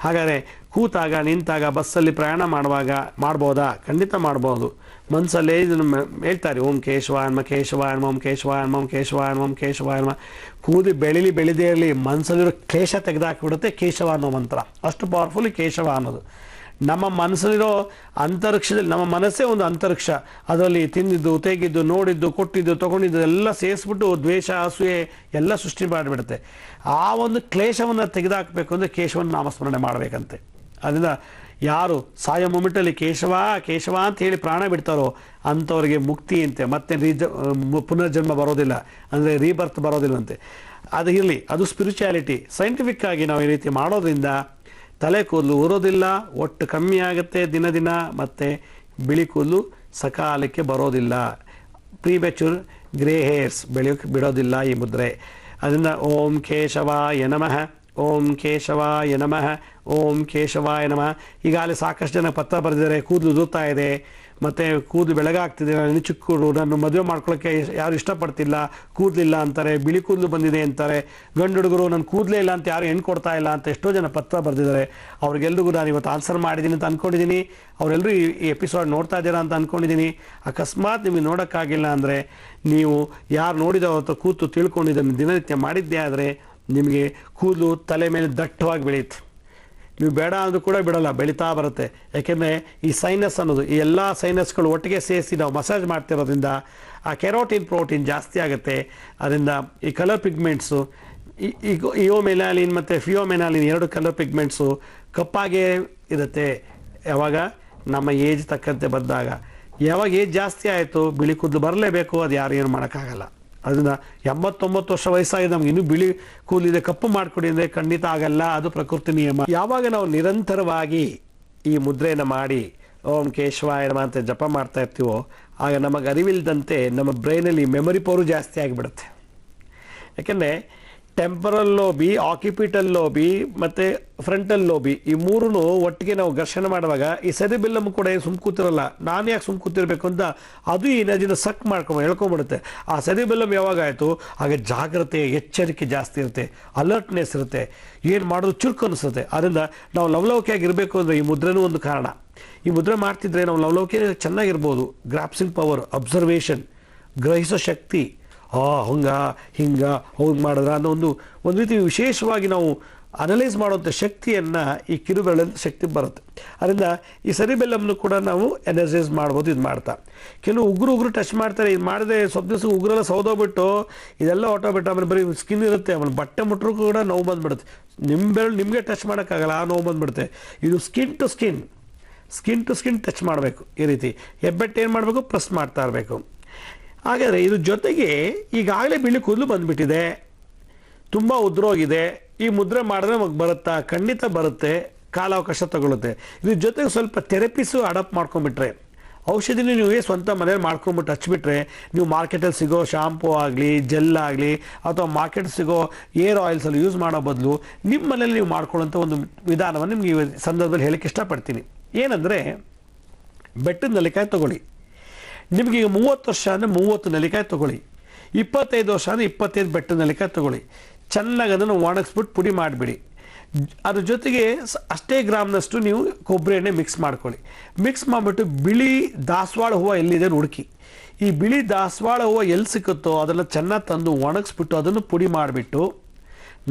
ಹಾಗಾದರೆ ಕೂತಾಗ, ನಿಂತಾಗ, ಬಸ್ಸಲ್ಲಿ ಪ್ರಯಾಣ ಮಾಡುವಾಗ ಮಾಡ್ಬೋದಾ? ಖಂಡಿತ ಮಾಡ್ಬೋದು. ಮನಸ್ಸಲ್ಲೇ ಇದನ್ನು ಹೇಳ್ತಾರೆ, ಓಂ ಕೇಶವಾನ್ಮ ಕೇಶವಾನ್ಮ ಓಂ ಕೇಶವಾನ್ಮ ಓಂ ಕೇಶವಾನ್ಮ ಓಂ ಕೇಶವಾನ್ಮ. ಕೂದಿ ಬೆಳೀದೇ ಇರಲಿ, ಮನಸ್ಸಲ್ಲಿರೋ ಕ್ಲೇಶ ತೆಗೆದಾಕಿಬಿಡುತ್ತೆ ಕೇಶವ ಅನ್ನೋ ಮಂತ್ರ. ಅಷ್ಟು ಪವರ್ಫುಲ್ ಕೇಶವ ಅನ್ನೋದು. ನಮ್ಮ ಮನಸ್ಸಲ್ಲಿರೋ ಅಂತರಿಕ್ಷದಲ್ಲಿ, ನಮ್ಮ ಮನಸ್ಸೇ ಒಂದು ಅಂತರಿಕ್ಷ. ಅದರಲ್ಲಿ ತಿಂದಿದ್ದು, ತೆಗೆದು, ನೋಡಿದ್ದು, ಕೊಟ್ಟಿದ್ದು, ತೊಗೊಂಡಿದ್ದು ಎಲ್ಲ ಸೇರಿಸ್ಬಿಟ್ಟು ದ್ವೇಷ, ಅಸೂಯೆ ಎಲ್ಲ ಸೃಷ್ಟಿ ಮಾಡಿಬಿಡುತ್ತೆ. ಆ ಒಂದು ಕ್ಲೇಶವನ್ನು ತೆಗೆದುಹಾಕಬೇಕು ಅಂದರೆ ಕೇಶವನ ನಾಮಸ್ಮರಣೆ ಮಾಡಬೇಕಂತೆ. ಅದರಿಂದ ಯಾರು ಸಾಯೋ ಮೊಮೆಂಟಲ್ಲಿ ಕೇಶವ ಕೇಶವ ಅಂತ ಹೇಳಿ ಪ್ರಾಣ ಬಿಡ್ತಾರೋ ಅಂಥವ್ರಿಗೆ ಮುಕ್ತಿ ಅಂತೆ, ಮತ್ತೆ ಪುನರ್ಜನ್ಮ ಬರೋದಿಲ್ಲ, ಅಂದರೆ ರೀಬರ್ತ್ ಬರೋದಿಲ್ಲಂತೆ. ಅದು ಇರಲಿ, ಅದು ಸ್ಪಿರಿಚುಯಾಲಿಟಿ. ಸೈಂಟಿಫಿಕ್ ಆಗಿ ನಾವು ಈ ರೀತಿ ಮಾಡೋದ್ರಿಂದ ತಲೆ ಕೂದಲು ಊರೋದಿಲ್ಲ, ಒಟ್ಟು ಕಮ್ಮಿ ಆಗುತ್ತೆ ದಿನ ದಿನ, ಮತ್ತು ಬಿಳಿ ಕೂದಲು ಸಕಾಲಕ್ಕೆ ಬರೋದಿಲ್ಲ, ಪ್ರೀಮೆಚೂರ್ ಗ್ರೇ ಹೇರ್ಸ್ ಬೆಳೆಯೋಕ್ಕೆ ಬಿಡೋದಿಲ್ಲ ಈ ಮುದ್ರೆ. ಅದರಿಂದ ಓಂ ಕೇಶವಾಯ ನಮಃ, ಓಂ ಕೇಶವಾಯ ನಮಃ, ಓಂ ಕೇಶವಾಯ ನಮಃ. ಈಗಾಗಲೇ ಸಾಕಷ್ಟು ಜನ ಪತ್ರ ಬರೆದಿದ್ದಾರೆ, ಕೂದಲು ಉದುರ್ತಾ ಇದೆ, ಮತ್ತು ಕೂದಲು ಬೆಳಗಾಗ್ತಿದೆ, ನಾನು ಚಿಕ್ಕೂರು, ನಾನು ಮದುವೆ ಮಾಡ್ಕೊಳ್ಳೋಕ್ಕೆ ಯಾರು ಇಷ್ಟಪಡ್ತಿಲ್ಲ, ಕೂದಲಿಲ್ಲ ಅಂತಾರೆ, ಬಿಳಿ ಕೂದಲು ಬಂದಿದೆ ಅಂತಾರೆ. ಗಂಡು ಹುಡುಗರು ನನ್ನ ಕೂದಲೇ ಇಲ್ಲ ಅಂತ ಯಾರು ಹೆಣ್ಣು ಕೊಡ್ತಾ ಇಲ್ಲ ಅಂತ ಎಷ್ಟೋ ಜನ ಪತ್ರ ಬರೆದಿದ್ದಾರೆ. ಅವ್ರಿಗೆಲ್ರಿಗೂ ನಾನು ಇವತ್ತು ಆನ್ಸರ್ ಮಾಡಿದ್ದೀನಿ ಅಂತ ಅಂದ್ಕೊಂಡಿದ್ದೀನಿ. ಅವರೆಲ್ಲರೂ ಈ ಎಪಿಸೋಡ್ ನೋಡ್ತಾ ಇದ್ದೀರಾ ಅಂತ ಅಂದ್ಕೊಂಡಿದ್ದೀನಿ. ಅಕಸ್ಮಾತ್ ನಿಮಗೆ ನೋಡೋಕ್ಕಾಗಿಲ್ಲ ಅಂದರೆ ನೀವು ಯಾರು ನೋಡಿದವತ್ತು ಕೂತು ತಿಳ್ಕೊಂಡಿದ್ದನ್ನು ದಿನನಿತ್ಯ ಮಾಡಿದ್ದೇ ಆದರೆ ನಿಮಗೆ ಕೂದಲು ತಲೆ ಮೇಲೆ ದಟ್ಟವಾಗಿ ಬೆಳೆಯುತ್ತೆ. ನೀವು ಬೇಡ ಅಂದರೂ ಕೂಡ ಬಿಡೋಲ್ಲ, ಬೆಳೀತಾ ಬರುತ್ತೆ. ಯಾಕೆಂದರೆ ಈ ಸೈನಸ್ ಅನ್ನೋದು, ಈ ಎಲ್ಲ ಸೈನಸ್ಗಳು ಒಟ್ಟಿಗೆ ಸೇರಿಸಿ ನಾವು ಮಸಾಜ್ ಮಾಡ್ತಿರೋದ್ರಿಂದ ಆ ಕೆರೋಟಿನ್ ಪ್ರೋಟೀನ್ ಜಾಸ್ತಿ ಆಗುತ್ತೆ. ಅದರಿಂದ ಈ ಕಲರ್ ಪಿಗ್ಮೆಂಟ್ಸು, ಈ ಇಯೋಮೆನಾಲಿನ್ ಮತ್ತು ಫಿಯೋಮೆನಾಲಿನ್ 2 ಕಲರ್ ಪಿಗ್ಮೆಂಟ್ಸು ಕಪ್ಪಾಗೇ ಇರುತ್ತೆ. ಯಾವಾಗ ನಮ್ಮ ಏಜ್ ತಕ್ಕಂತೆ ಬಂದಾಗ. ಯಾವಾಗ ಏಜ್ ಜಾಸ್ತಿ ಆಯಿತು ಬಿಳಿ ಕೂದಲು ಬರಲೇಬೇಕು, ಅದು ಯಾರು ಏನು ಮಾಡೋಕ್ಕಾಗಲ್ಲ. ಅದರಿಂದ 89 ವರ್ಷ ವಯಸ್ಸಾಗಿದೆ, ನಮ್ಗೆ ಇನ್ನೂ ಬಿಳಿ ಕೂದಲಿದೆ, ಕಪ್ಪು ಮಾಡಿಕೊಡಿ ಅಂದರೆ ಖಂಡಿತ ಆಗಲ್ಲ, ಅದು ಪ್ರಕೃತಿ ನಿಯಮ. ಯಾವಾಗ ನಾವು ನಿರಂತರವಾಗಿ ಈ ಮುದ್ರೆಯನ್ನು ಮಾಡಿ ಓಂ ಕೇಶವಾಯ ನಮಃ ಅಂತ ಜಪ ಮಾಡ್ತಾ ಇರ್ತೀವೋ ಆಗ ನಮಗೆ ಅರಿವಿಲ್ಲದಂತೆ ನಮ್ಮ ಬ್ರೈನಲ್ಲಿ ಮೆಮೊರಿ ಪವರು ಜಾಸ್ತಿ ಆಗಿಬಿಡುತ್ತೆ. ಯಾಕೆಂದರೆ ಟೆಂಪರಲ್ ಲೋಬಿ, ಆಕ್ಯುಪಿಟಲ್ ಲೋಬಿ ಮತ್ತು ಫ್ರಂಟಲ್ ಲೋಬಿ ಈ 3 ಒಟ್ಟಿಗೆ ನಾವು ಘರ್ಷಣೆ ಮಾಡುವಾಗ ಈ ಸೆರಿಬೆಲ್ಲಮ್ ಕೂಡ ಸುಮ್ ಕೂತಿರಲ್ಲ. ನಾನು ಯಾಕೆ ಸುಮ್ ಕೂತಿರ್ಬೇಕು ಅಂತ ಅದು ಈ ಎನರ್ಜಿನ ಸಕ್ ಹೇಳ್ಕೊಂಬಿಡುತ್ತೆ. ಆ ಸೆರಿಬೆಲ್ಲಮ್ ಯಾವಾಗ ಆಯಿತು ಆಗ ಜಾಗ್ರತೆ, ಎಚ್ಚರಿಕೆ ಜಾಸ್ತಿ ಇರುತ್ತೆ, ಅಲರ್ಟ್ನೆಸ್ ಇರುತ್ತೆ, ಏನು ಮಾಡೋದು ಚುರುಕು ಅನಿಸುತ್ತೆ. ಅದರಿಂದ ನಾವು ಲವಲವಿಕೆಯಾಗಿರಬೇಕು ಅಂದರೆ ಈ ಮುದ್ರೆನೂ ಒಂದು ಕಾರಣ. ಈ ಮುದ್ರೆ ಮಾಡ್ತಿದ್ರೆ ನಾವು ಲವಲವಿಕೆ ಚೆನ್ನಾಗಿರ್ಬೋದು. ಗ್ರಾಪ್ಸಿಂಗ್ ಪವರ್, ಅಬ್ಸರ್ವೇಷನ್, ಗ್ರಹಿಸೋ ಶಕ್ತಿ, ಹಿಂಗೆ ಹೌದು ಮಾಡಿದ್ರ ಅನ್ನೋ ಒಂದು ರೀತಿ ವಿಶೇಷವಾಗಿ ನಾವು ಅನಲೈಸ್ ಮಾಡುವಂಥ ಶಕ್ತಿಯನ್ನು ಈ ಕಿರುಬೆರಳಲ್ಲಿ ಶಕ್ತಿ ಬರುತ್ತೆ. ಅದರಿಂದ ಈ ಸರಿಬೆಲ್ಲಮ್ನು ಕೂಡ ನಾವು ಎನರ್ಜೈಸ್ ಮಾಡ್ಬೋದು. ಇದು ಮಾಡ್ತಾ ಕೆಲವು ಉಗುರು ಟಚ್ ಮಾಡ್ತಾರೆ. ಇದು ಮಾಡಿದೆ ಸ್ವಲ್ಪ ದಿವಸ ಉಗುರೆಲ್ಲ ಸೌದೋಗ್ಬಿಟ್ಟು ಇದೆಲ್ಲ ಹೊಟ್ಟೋಗ್ಬಿಟ್ಟು ಆಮೇಲೆ ಬರೀ ಸ್ಕಿನ್ ಇರುತ್ತೆ, ಆಮೇಲೆ ಬಟ್ಟೆ ಮುಟ್ಟರು ಕೂಡ ನೋವು ಬಂದುಬಿಡುತ್ತೆ. ನಿಮ್ಮ ಬೆರಳು ನಿಮಗೆ ಟಚ್ ಮಾಡೋಕ್ಕಾಗಲ್ಲ, ಆ ನೋವು ಬಂದುಬಿಡುತ್ತೆ. ಇದು ಸ್ಕಿನ್ ಟು ಸ್ಕಿನ್ ಟಚ್ ಮಾಡಬೇಕು. ಈ ರೀತಿ ಹೆಬ್ಬೆಟ್ಟು ಏನು ಮಾಡಬೇಕು, ಪ್ರೆಸ್ ಮಾಡ್ತಾ ಇರಬೇಕು. ಹಾಗಾದರೆ ಇದ್ರ ಜೊತೆಗೆ ಈಗಾಗಲೇ ಬಿಳಿ ಕೂದಲು ಬಂದುಬಿಟ್ಟಿದೆ, ತುಂಬ ಉದ್ರೋಗಿದೆ, ಈ ಮುದ್ರೆ ಮಾಡಿದ್ರೆ ನಮಗೆ ಬರುತ್ತಾ? ಖಂಡಿತ ಬರುತ್ತೆ, ಕಾಲಾವಕಾಶ ತಗೊಳುತ್ತೆ. ಇದ್ರ ಜೊತೆಗೆ ಸ್ವಲ್ಪ ಥೆರಪಿಸು ಅಡಾಪ್ಟ್ ಮಾಡ್ಕೊಂಡ್ಬಿಟ್ರೆ, ಔಷಧಿನ ನೀವೇ ಸ್ವಂತ ಮನೇಲಿ ಮಾಡ್ಕೊಂಬಿಟ್ಟು ಹಚ್ಬಿಟ್ರೆ, ನೀವು ಮಾರ್ಕೆಟಲ್ಲಿ ಸಿಗೋ ಶಾಂಪೂ ಆಗಲಿ ಜೆಲ್ ಆಗಲಿ ಅಥವಾ ಮಾರ್ಕೆಟ್ ಸಿಗೋ ಏರ್ ಆಯಿಲ್ಸಲ್ಲಿ ಯೂಸ್ ಮಾಡೋ ಬದಲು ನಿಮ್ಮ ಮನೇಲಿ ನೀವು ಮಾಡ್ಕೊಳ್ಳೋಂಥ ಒಂದು ವಿಧಾನವನ್ನು ನಿಮ್ಗೆ ಈ ಸಂದರ್ಭದಲ್ಲಿ ಹೇಳಕ್ಕೆ ಇಷ್ಟಪಡ್ತೀನಿ. ಏನಂದರೆ, ಬೆಟ್ಟದ ನೆಲ್ಲಿಕಾಯಿ ತೊಗೊಳ್ಳಿ. ನಿಮಗೆ ಈಗ 30 ವರ್ಷ ಅಂದರೆ 30 ನೆಲ್ಲಿಕಾಯಿ ತೊಗೊಳ್ಳಿ, 25 ವರ್ಷ ಅಂದರೆ 25 ಬೆಟ್ಟದ ನೆಲ್ಲಿಕಾಯಿ ತೊಗೊಳ್ಳಿ. ಚೆನ್ನಾಗಿ ಅದನ್ನು ಒಣಗಿಸ್ಬಿಟ್ಟು ಪುಡಿ ಮಾಡಿಬಿಡಿ. ಅದ್ರ ಜೊತೆಗೆ ಅಷ್ಟೇ ಗ್ರಾಮ್ನಷ್ಟು ನೀವು ಕೊಬ್ಬರಿ ಎಣ್ಣೆ ಮಿಕ್ಸ್ ಮಾಡ್ಕೊಳ್ಳಿ. ಮಿಕ್ಸ್ ಮಾಡಿಬಿಟ್ಟು ಬಿಳಿ ದಾಸವಾಳ ಹೂವು ಎಲ್ಲಿದೆ ಹುಡುಕಿ. ಈ ಬಿಳಿ ದಾಸವಾಳ ಹೂವು ಎಲ್ಲಿ ಸಿಕ್ಕುತ್ತೋ ಅದನ್ನು ಚೆನ್ನಾಗಿ ತಂದು ಒಣಗಿಸ್ಬಿಟ್ಟು ಅದನ್ನು ಪುಡಿ ಮಾಡಿಬಿಟ್ಟು,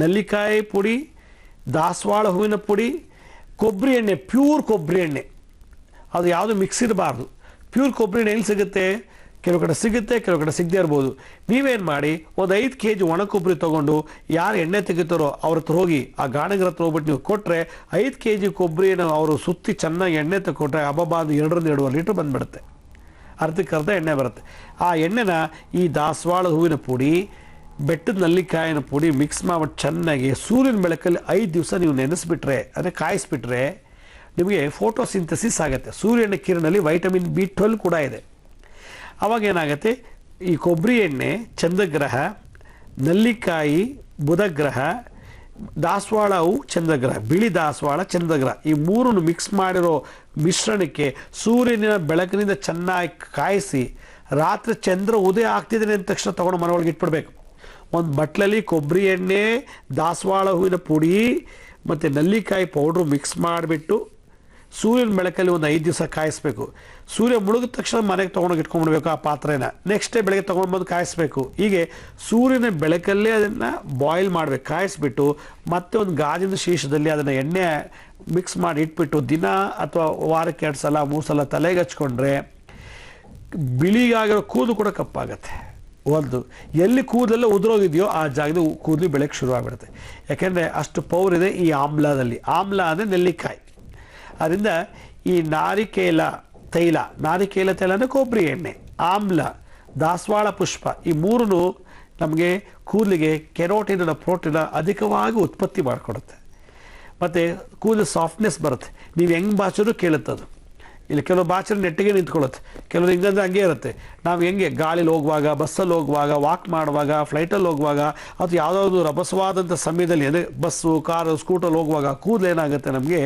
ನೆಲ್ಲಿಕಾಯಿ ಪುಡಿ, ದಾಸವಾಳ ಹೂವಿನ ಪುಡಿ, ಕೊಬ್ಬರಿ ಎಣ್ಣೆ, ಪ್ಯೂರ್ ಕೊಬ್ಬರಿ ಎಣ್ಣೆ, ಅದು ಯಾವುದು ಮಿಕ್ಸ್ ಇರಬಾರ್ದು. ಪ್ಯೂರ್ ಕೊಬ್ಬರಿ ಎಣ್ಣೆ ಎಲ್ಲಿ ಸಿಗುತ್ತೆ? ಕೆಲವು ಕಡೆ ಸಿಗುತ್ತೆ, ಕೆಲವು ಕಡೆ ಸಿಗದೇ ಇರ್ಬೋದು. ನೀವೇನು ಮಾಡಿ, ಒಂದು 5 kg ಒಣ ಕೊಬ್ಬರಿ ತೊಗೊಂಡು ಯಾರು ಎಣ್ಣೆ ತೆಗಿತಾರೋ ಅವ್ರ ಹತ್ರ ಹೋಗಿ ಆ ಗಾಣಗರ ಹತ್ರ ಹೋಗ್ಬಿಟ್ಟು ನೀವು ಕೊಟ್ಟರೆ 5 kg ಕೊಬ್ಬರಿನ ಅವರು ಸುತ್ತಿ ಚೆನ್ನಾಗಿ ಎಣ್ಣೆ ತಗೊಟ್ರೆ ಹಬ್ಬ 2-2.5 ಲೀಟ್ರ್ ಬಂದುಬಿಡುತ್ತೆ. ಅರ್ಧಕ್ಕರ್ಧ ಎಣ್ಣೆ ಬರುತ್ತೆ. ಆ ಎಣ್ಣೆನ ಈ ದಾಸವಾಳ ಹೂವಿನ ಪುಡಿ, ಬೆಟ್ಟದ ನೆಲ್ಲಿಕಾಯಿನ ಪುಡಿ ಮಿಕ್ಸ್ ಮಾಡಿಬಿಟ್ಟು ಚೆನ್ನಾಗಿ ಸೂರ್ಯನ ಬೆಳಕಲ್ಲಿ 5 ದಿವಸ ನೀವು ನೆನೆಸ್ಬಿಟ್ರೆ, ಅಂದರೆ ಕಾಯಿಸ್ಬಿಟ್ರೆ ನಿಮಗೆ ಫೋಟೋಸಿಂಥಸಿಸ್ ಆಗುತ್ತೆ. ಸೂರ್ಯನ ಕಿರಣದಲ್ಲಿ ವೈಟಮಿನ್ B12 ಕೂಡ ಇದೆ. ಅವಾಗ ಏನಾಗುತ್ತೆ, ಈ ಕೊಬ್ಬರಿ ಎಣ್ಣೆ ಚಂದ್ರಗ್ರಹ, ನೆಲ್ಲಿಕಾಯಿ ಬುಧಗ್ರಹ, ದಾಸವಾಳ ಹೂವು ಚಂದ್ರಗ್ರಹ, ಬಿಳಿ ದಾಸವಾಳ ಚಂದ್ರಗ್ರಹ, ಈ ಮೂರನ್ನು ಮಿಕ್ಸ್ ಮಾಡಿರೋ ಮಿಶ್ರಣಕ್ಕೆ ಸೂರ್ಯನ ಬೆಳಕಿನಿಂದ ಚೆನ್ನಾಗಿ ಕಾಯಿಸಿ ರಾತ್ರಿ ಚಂದ್ರ ಉದಯ ಆಗ್ತಿದ್ದಾನೆ ಅಂದ ತಕ್ಷಣ ತೊಗೊಂಡು ಮನೆ ಒಳಗೆ ಇಟ್ಬಿಡ್ಬೇಕು. ಒಂದು ಬಟ್ಲಲ್ಲಿ ಕೊಬ್ಬರಿ ಎಣ್ಣೆ, ದಾಸವಾಳ ಹೂವಿನ ಪುಡಿ ಮತ್ತು ನೆಲ್ಲಿಕಾಯಿ ಪೌಡ್ರು ಮಿಕ್ಸ್ ಮಾಡಿಬಿಟ್ಟು ಸೂರ್ಯನ ಬೆಳಕಲ್ಲಿ ಒಂದು 5 ದಿವಸ ಕಾಯಿಸ್ಬೇಕು. ಸೂರ್ಯ ಮುಳುಗಿದ ತಕ್ಷಣ ಮನೆಗೆ ತೊಗೊಂಡೋಗಿ ಇಟ್ಕೊಂಡ್ಬಿಡ್ಬೇಕು ಆ ಪಾತ್ರೆನ. ನೆಕ್ಸ್ಟ್ ಡೇ ಬೆಳಗ್ಗೆ ತೊಗೊಂಡು ಬಂದು ಕಾಯಿಸ್ಬೇಕು. ಹೀಗೆ ಸೂರ್ಯನ ಬೆಳಕಲ್ಲೇ ಅದನ್ನು ಬಾಯ್ಲ್ ಮಾಡಬೇಕು, ಕಾಯಿಸ್ಬಿಟ್ಟು ಮತ್ತೆ ಒಂದು ಗಾಜಿನ ಶೀಶದಲ್ಲಿ ಅದನ್ನು ಎಣ್ಣೆ ಮಿಕ್ಸ್ ಮಾಡಿ ಇಟ್ಬಿಟ್ಟು ದಿನ ಅಥವಾ ವಾರಕ್ಕೆ 2 ಸಲ 3 ಸಲ ತಲೆಗೆ ಹಚ್ಕೊಂಡ್ರೆ ಬಿಳಿಗಾಗಿರೋ ಕೂದಲು ಕೂಡ ಕಪ್ಪಾಗತ್ತೆ. ಒಂದು ಎಲ್ಲಿ ಕೂದಲೆಲ್ಲ ಉದುರೋಗಿದೆಯೋ ಆ ಜಾಗದ ಕೂದಲು ಬೆಳಕ್ಕೆ ಶುರುವಾಗ್ಬಿಡುತ್ತೆ. ಯಾಕೆಂದರೆ ಅಷ್ಟು ಪವರ್ ಇದೆ ಈ ಆಮ್ಲದಲ್ಲಿ. ಆಮ್ಲ ಅಂದರೆ ನೆಲ್ಲಿಕಾಯಿ. ಅದರಿಂದ ಈ ನಾರಿಕೇಲ ತೈಲ ಅಂದರೆ ಕೊಬ್ಬರಿ ಎಣ್ಣೆ, ಆಮ್ಲ, ದಾಸವಾಳ ಪುಷ್ಪ, ಈ ಮೂರೂ ನಮಗೆ ಕೂದಲಿಗೆ ಕೆರೋಟಿನ್ ಪ್ರೋಟೀನ್ ಅಧಿಕವಾಗಿ ಉತ್ಪತ್ತಿ ಮಾಡಿಕೊಡುತ್ತೆ. ಮತ್ತು ಕೂದಲು ಸಾಫ್ಟ್ನೆಸ್ ಬರುತ್ತೆ. ನೀವು ಹೆಂಗೆ ಬಾಚರೂ ಕೇಳುತ್ತದು. ಇಲ್ಲಿ ಕೆಲವು ಬಾಚರು ನೆಟ್ಟಿಗೆ ನಿಂತ್ಕೊಳ್ಳುತ್ತೆ, ಕೆಲವರು ಹಿಂಗಂದ್ರೆ ಹಂಗೆ ಇರುತ್ತೆ. ನಾವು ಹೆಂಗೆ ಗಾಳಿಲಿ ಹೋಗುವಾಗ, ಬಸ್ಸಲ್ಲಿ ಹೋಗುವಾಗ, ವಾಕ್ ಮಾಡುವಾಗ, ಫ್ಲೈಟಲ್ಲಿ ಹೋಗುವಾಗ ಅಥವಾ ಯಾವುದಾದ್ರು ರಭಸವಾದಂಥ ಸಮಯದಲ್ಲಿ ಅಂದರೆ ಬಸ್ಸು, ಕಾರು, ಸ್ಕೂಟಲ್ಲಿ ಹೋಗುವಾಗ ಕೂದಲು ಏನಾಗುತ್ತೆ, ನಮಗೆ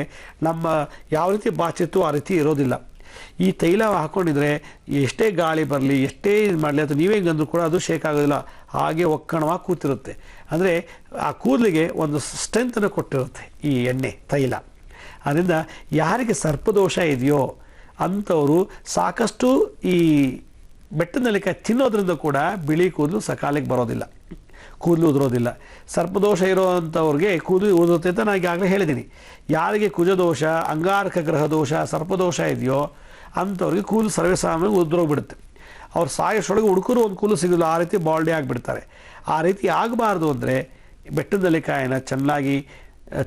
ನಮ್ಮ ಯಾವ ರೀತಿ ಬಾಚಿತ್ತು ಆ ರೀತಿ ಇರೋದಿಲ್ಲ. ಈ ತೈಲ ಹಾಕ್ಕೊಂಡಿದ್ರೆ ಎಷ್ಟೇ ಗಾಳಿ ಬರಲಿ, ಎಷ್ಟೇ ಇದು ಮಾಡಲಿ ಅಥವಾ ನೀವೇ ಹಿಂಗಂದ್ರೂ ಕೂಡ ಅದು ಶೇಕ್ ಆಗೋದಿಲ್ಲ, ಹಾಗೆ ಒಕ್ಕಣವಾಗಿ ಕೂತಿರುತ್ತೆ. ಅಂದರೆ ಆ ಕೂದಲಿಗೆ ಒಂದು ಸ್ಟ್ರೆಂತನ್ನು ಕೊಟ್ಟಿರುತ್ತೆ ಈ ಎಣ್ಣೆ ತೈಲ. ಅದರಿಂದ ಯಾರಿಗೆ ಸರ್ಪದೋಷ ಇದೆಯೋ ಅಂಥವರು ಸಾಕಷ್ಟು ಈ ಬೆಟ್ಟದ ನೆಲ್ಲಿಕಾಯಿ ತಿನ್ನೋದ್ರಿಂದ ಕೂಡ ಬಿಳಿ ಕೂದಲು ಸಕಾಲಕ್ಕೆ ಬರೋದಿಲ್ಲ, ಕೂದಲು ಉದುರೋದಿಲ್ಲ. ಸರ್ಪದೋಷ ಇರೋವಂಥವ್ರಿಗೆ ಕೂದಲು ಉದುರುತ್ತೆ ಅಂತ ನಾನು ಈಗಾಗಲೇ ಹೇಳಿದ್ದೀನಿ. ಯಾರಿಗೆ ಕುಜದೋಷ, ಅಂಗಾರಕ ಗ್ರಹ ದೋಷ, ಸರ್ಪದೋಷ ಇದೆಯೋ ಅಂಥವ್ರಿಗೆ ಕೂದಲು ಸರ್ವೇಸಾಮಾನ್ಯವಾಗಿ ಉದುರೋಗ್ಬಿಡುತ್ತೆ. ಅವ್ರು ಸಾಯೋಷ್ಟೊಳಗೆ ಹುಡುಕರು ಒಂದು ಕೂದಲು ಸಿಗೋಲ್ಲ, ಆ ರೀತಿ ಬಾಲ್ಡಿ ಆಗಿಬಿಡ್ತಾರೆ. ಆ ರೀತಿ ಆಗಬಾರ್ದು ಅಂದರೆ ಬೆಟ್ಟದ ನೆಲ್ಲಿಕಾಯಿನ ಚೆನ್ನಾಗಿ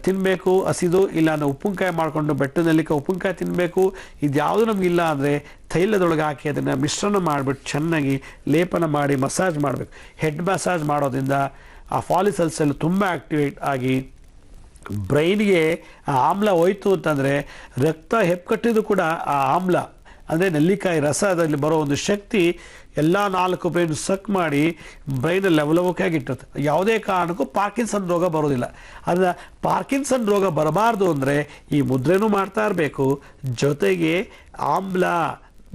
ತಿನ್ನಬೇಕು. ಹಸಿದು ಇಲ್ಲ ಅಂದರೆ ಉಪ್ಪಿನಕಾಯಿ ಮಾಡಿಕೊಂಡು ಬೆಟ್ಟದ ನೆಲ್ಲಿಕಾಯಿ ಉಪ್ಪಿನಕಾಯಿ ತಿನ್ನಬೇಕು. ಇದು ಯಾವುದು ನಮಗಿಲ್ಲ ಅಂದರೆ ತೈಲದೊಳಗೆ ಹಾಕಿ ಅದನ್ನು ಮಿಶ್ರಣ ಮಾಡಿಬಿಟ್ಟು ಚೆನ್ನಾಗಿ ಲೇಪನ ಮಾಡಿ ಮಸಾಜ್ ಮಾಡಬೇಕು. ಹೆಡ್ ಮಸಾಜ್ ಮಾಡೋದ್ರಿಂದ ಆ ಫಾಲಿಸಲ್ಸ್ ಎಲ್ಲ ತುಂಬ ಆ್ಯಕ್ಟಿವೇಟ್ ಆಗಿ ಬ್ರೈನ್ಗೆ ಆ ಆಮ್ಲ ಹೋಯ್ತು ಅಂತಂದರೆ ರಕ್ತ ಹೆಪ್ಪುಕಟ್ಟಿದ್ದು ಕೂಡ ಆ ಆಮ್ಲ ಅಂದರೆ ನೆಲ್ಲಿಕಾಯಿ ರಸದಲ್ಲಿ ಬರೋ ಒಂದು ಶಕ್ತಿ ಎಲ್ಲ 4 ಬ್ರೈನ್ ಸಕ್ ಮಾಡಿ ಬ್ರೈನ್ ಲವಲವಿಕೆಯಾಗಿ ಇಟ್ಟಿರುತ್ತೆ. ಯಾವುದೇ ಕಾರಣಕ್ಕೂ ಪಾರ್ಕಿನ್ಸನ್ ರೋಗ ಬರೋದಿಲ್ಲ. ಅದನ್ನು ಪಾರ್ಕಿನ್ಸನ್ ರೋಗ ಬರಬಾರ್ದು ಅಂದರೆ ಈ ಮುದ್ರೆನೂ ಮಾಡ್ತಾ ಇರಬೇಕು, ಜೊತೆಗೆ ಆಮ್ಲ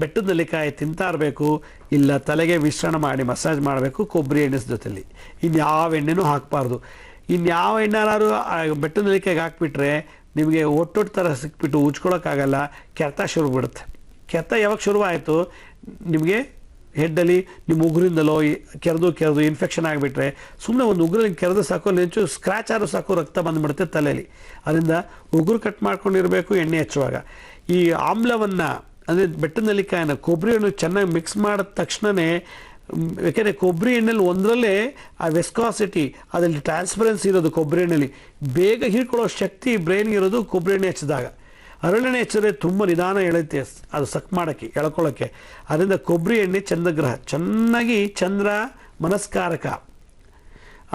ಬೆಟ್ಟದ ನೆಲ್ಲಿಕಾಯಿ ತಿಂತಾ ಇರಬೇಕು, ಇಲ್ಲ ತಲೆಗೆ ಮಿಶ್ರಣ ಮಾಡಿ ಮಸಾಜ್ ಮಾಡಬೇಕು ಕೊಬ್ಬರಿ ಎಣ್ಣೆ ಜೊತೆಲಿ. ಇನ್ಯಾವ ಎಣ್ಣೆನೂ ಹಾಕಬಾರ್ದು. ಇನ್ಯಾವ ಎಣ್ಣೆನಾದ್ರು ಬೆಟ್ಟದ ನೆಲ್ಲಿಕಾಯಿಗೆ ಹಾಕ್ಬಿಟ್ರೆ ನಿಮಗೆ ಒಟ್ಟೊಟ್ಟು ಥರ ಸಿಕ್ಬಿಟ್ಟು ಉಜ್ಕೊಳ್ಳೋಕ್ಕಾಗಲ್ಲ, ಕೆರೆತ ಶುರು ಬಿಡುತ್ತೆ. ಕೆರೆತ ಯಾವಾಗ ಶುರುವಾಯಿತು, ನಿಮಗೆ ಹೆಡ್ಡಲ್ಲಿ ನಿಮ್ಮ ಉಗುರಿಂದಲೋ ಕೆರೆದು ಇನ್ಫೆಕ್ಷನ್ ಆಗಿಬಿಟ್ರೆ ಸುಮ್ಮನೆ ಒಂದು ಉಗುರಲ್ಲಿ ಕೆರೆದು ಸಾಕು, ನೆಂಚು ಸ್ಕ್ರ್ಯಾಚ್ ಆದರೂ ಸಾಕು, ರಕ್ತ ಬಂದುಬಿಡುತ್ತೆ ತಲೆಯಲ್ಲಿ. ಅದರಿಂದ ಉಗುರು ಕಟ್ ಮಾಡ್ಕೊಂಡಿರಬೇಕು ಎಣ್ಣೆ ಹಚ್ಚುವಾಗ. ಈ ಆಮ್ಲವನ್ನು ಅಂದರೆ ಬೆಟ್ಟದ ನೆಲ್ಲಿಕಾಯಿನ ಕೊಬ್ಬರಿ ಹಣ್ಣು ಚೆನ್ನಾಗಿ ಮಿಕ್ಸ್ ಮಾಡಿದ ತಕ್ಷಣವೇ, ಯಾಕೆಂದರೆ ಕೊಬ್ಬರಿ ಎಣ್ಣೆಲಿ ಒಂದರಲ್ಲೇ ಆ ವೆಸ್ಕಾಸಿಟಿ, ಅದರಲ್ಲಿ ಟ್ರಾನ್ಸ್ಪರೆನ್ಸಿ ಇರೋದು ಕೊಬ್ಬರಿ ಎಣ್ಣೆಲಿ, ಬೇಗ ಹೀರ್ಕೊಳ್ಳೋ ಶಕ್ತಿ ಬ್ರೈನ್ಗೆ ಇರೋದು ಕೊಬ್ಬರಿ ಎಣ್ಣೆ ಹಚ್ಚಿದಾಗ. ಹರಳೆಣ್ಣೆ ಹಚ್ಚಿದ್ರೆ ತುಂಬ ನಿಧಾನ ಎಳೆಯುತ್ತೆ ಅದು ಸಕ್ ಮಾಡೋಕ್ಕೆ, ಎಳ್ಕೊಳ್ಳೋಕ್ಕೆ. ಅದರಿಂದ ಕೊಬ್ಬರಿ ಎಣ್ಣೆ ಚಂದ್ರಗ್ರಹ, ಚೆನ್ನಾಗಿ ಚಂದ್ರ ಮನಸ್ಕಾರಕ.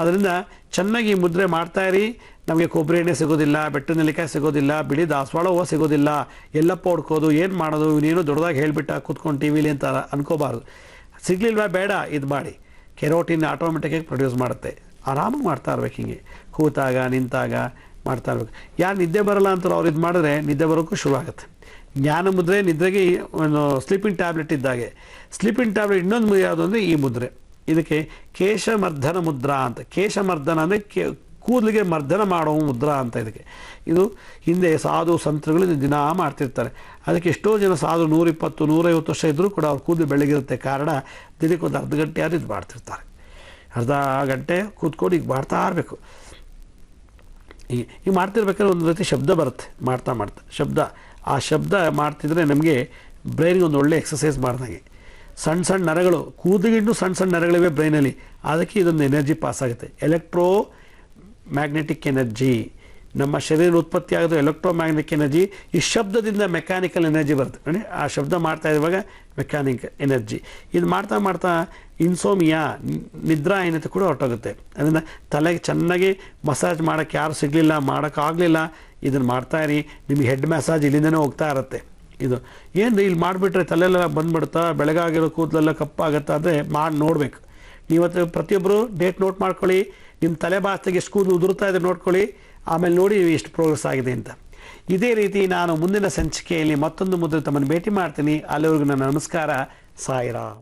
ಅದರಿಂದ ಚೆನ್ನಾಗಿ ಮುದ್ರೆ ಮಾಡ್ತಾಯಿರಿ. ನಮಗೆ ಕೊಬ್ಬರಿ ಎಣ್ಣೆ ಸಿಗೋದಿಲ್ಲ, ಬೆಟ್ಟದ ನೆಲ್ಲಿಕಾಯಿ ಸಿಗೋದಿಲ್ಲ, ಬಿಳಿ ದಾಸವಾಳ ಹೂವು ಸಿಗೋದಿಲ್ಲ, ಎಲ್ಲಪ್ಪ ಹುಡ್ಕೋದು, ಏನು ಮಾಡೋದು, ಇವನೇನು ದೊಡ್ಡದಾಗಿ ಹೇಳಿಬಿಟ್ಟ ಕೂತ್ಕೊಂಡು ಟಿ ವಿಲಿ ಅಂತ ಅನ್ಕೋಬಾರ್ದು. ಸಿಗಲಿಲ್ವಾ ಬೇಡ, ಇದು ಮಾಡಿ. ಕೆರೋಟಿನ್ ಆಟೋಮೆಟಿಕಾಗಿ ಪ್ರೊಡ್ಯೂಸ್ ಮಾಡುತ್ತೆ. ಆರಾಮಾಗಿ ಮಾಡ್ತಾ ಇರ್ಬೇಕು, ಹಿಂಗೆ ಕೂತಾಗ ನಿಂತಾಗ ಮಾಡ್ತಾ ಇರ್ಬೇಕು. ಯಾರು ನಿದ್ದೆ ಬರಲ್ಲ ಅಂತಾರೆ ಅವ್ರು ಇದು ಮಾಡಿದ್ರೆ ನಿದ್ದೆ ಬರೋಕ್ಕೂ ಶುರು ಆಗುತ್ತೆ. ಜ್ಞಾನ ಮುದ್ರೆ ನಿದ್ರೆಗೆ ಒಂದು ಸ್ಲೀಪಿಂಗ್ ಟ್ಯಾಬ್ಲೆಟ್ ಇದ್ದಾಗೆ. ಸ್ಲೀಪಿಂಗ್ ಟ್ಯಾಬ್ಲೆಟ್ ಇನ್ನೊಂದು ಯಾವುದು ಅಂದರೆ ಈ ಮುದ್ರೆ. ಇದಕ್ಕೆ ಕೇಶಮರ್ಧನ ಮುದ್ರಾ ಅಂತ. ಕೇಶಮರ್ಧನ ಅಂದರೆ ಕೂದಲಿಗೆ ಮರ್ದನ ಮಾಡೋ ಮುದ್ರಾ ಅಂತ. ಇದಕ್ಕೆ ಇದು ಹಿಂದೆ ಸಾಧು ಸಂತರುಗಳು ದಿನ ಮಾಡ್ತಿರ್ತಾರೆ. ಅದಕ್ಕೆ ಎಷ್ಟೋ ಜನ ಸಾಧು 120, 150 ವರ್ಷ ಇದ್ದರೂ ಕೂಡ ಅವ್ರ ಕೂದಲು ಬೆಳಗಿರುತ್ತೆ. ಕಾರಣ ದಿನಕ್ಕೊಂದು ಅರ್ಧ ಗಂಟೆ ಯಾರು ಇದು ಮಾಡ್ತಿರ್ತಾರೆ. ಅರ್ಧ ಗಂಟೆ ಕೂತ್ಕೊಂಡು ಈಗ ಮಾಡ್ತಾ ಇರಬೇಕು. ಈಗ ಮಾಡ್ತಿರ್ಬೇಕಾದ್ರೆ ಒಂದು ರೀತಿ ಶಬ್ದ ಬರುತ್ತೆ, ಮಾಡ್ತಾ ಶಬ್ದ. ಆ ಶಬ್ದ ಮಾಡ್ತಿದ್ರೆ ನಮಗೆ ಬ್ರೈನ್ಗೆ ಒಂದು ಒಳ್ಳೆ ಎಕ್ಸಸೈಸ್ ಮಾಡ್ದಂಗೆ. ಸಣ್ಣ ಸಣ್ಣ ನರಗಳು, ಕೂದಲಿಗಿಂತೂ ಸಣ್ಣ ಸಣ್ಣ ನರಗಳಿವೆ ಬ್ರೈನಲ್ಲಿ, ಅದಕ್ಕೆ ಇದೊಂದು ಎನರ್ಜಿ ಪಾಸ್ ಆಗುತ್ತೆ. ಎಲೆಕ್ಟ್ರೋ ಮ್ಯಾಗ್ನೆಟಿಕ್ ಎನರ್ಜಿ, ನಮ್ಮ ಶರೀರ ಉತ್ಪತ್ತಿ ಆಗೋದು ಎಲೆಕ್ಟ್ರೋಮ್ಯಾಗ್ನೆಟಿಕ್ ಎನರ್ಜಿ. ಈ ಶಬ್ದದಿಂದ ಮೆಕ್ಯಾನಿಕಲ್ ಎನರ್ಜಿ ಬರುತ್ತೆ. ಅಂದರೆ ಆ ಶಬ್ದ ಮಾಡ್ತಾ ಇರುವಾಗ ಮೆಕ್ಯಾನಿಕ್ ಎನರ್ಜಿ. ಇದು ಮಾಡ್ತಾ ಮಾಡ್ತಾ ಇನ್ಸೋಮಿಯಾ, ನಿದ್ರಾಹೀನತೆ ಕೂಡ ಹೊರಟೋಗುತ್ತೆ. ಅದರಿಂದ ತಲೆಗೆ ಚೆನ್ನಾಗಿ ಮಸಾಜ್ ಮಾಡೋಕ್ಕೆ ಯಾರು ಸಿಗಲಿಲ್ಲ, ಮಾಡೋಕ್ಕಾಗಲಿಲ್ಲ, ಇದನ್ನು ಮಾಡ್ತಾಯಿರಿ. ನಿಮಗೆ ಹೆಡ್ ಮ್ಯಾಸಾಜ್ ಇಲ್ಲಿಂದನೇ ಹೋಗ್ತಾ ಇರುತ್ತೆ. ಇದು ಏನು ಇಲ್ಲಿ ಮಾಡಿಬಿಟ್ರೆ ತಲೆಯೆಲ್ಲ ಬಂದುಬಿಡುತ್ತಾ, ಬೆಳಗಾಗಿರೋ ಕೂದಲೆಲ್ಲ ಕಪ್ಪಾಗುತ್ತಾ ಅಂದರೆ ಮಾಡಿ ನೋಡಬೇಕು. ನೀವತ್ತು ಪ್ರತಿಯೊಬ್ಬರು ಡೇಟ್ ನೋಟ್ ಮಾಡ್ಕೊಳ್ಳಿ. ನಿಮ್ಮ ತಲೆ ಭಾಗಕ್ಕೆ ಎಷ್ಟು ಕೂದಲು ಉದುರ್ತಾ ಇದೆ ನೋಡ್ಕೊಳ್ಳಿ. ಆಮೇಲೆ ನೋಡಿ ಎಷ್ಟು ಪ್ರೋಗ್ರೆಸ್ ಆಗಿದೆ ಅಂತ. ಇದೇ ರೀತಿ ನಾನು ಮುಂದಿನ ಸಂಚಿಕೆಯಲ್ಲಿ ಮತ್ತೊಂದು ಮುದ್ರೆ ತಮ್ಮನ್ನು ಭೇಟಿ ಮಾಡ್ತೀನಿ. ಅಲ್ಲಿವರೆಗೂ ನನ್ನ ನಮಸ್ಕಾರ. ಸಾಯಿರಾಮ್.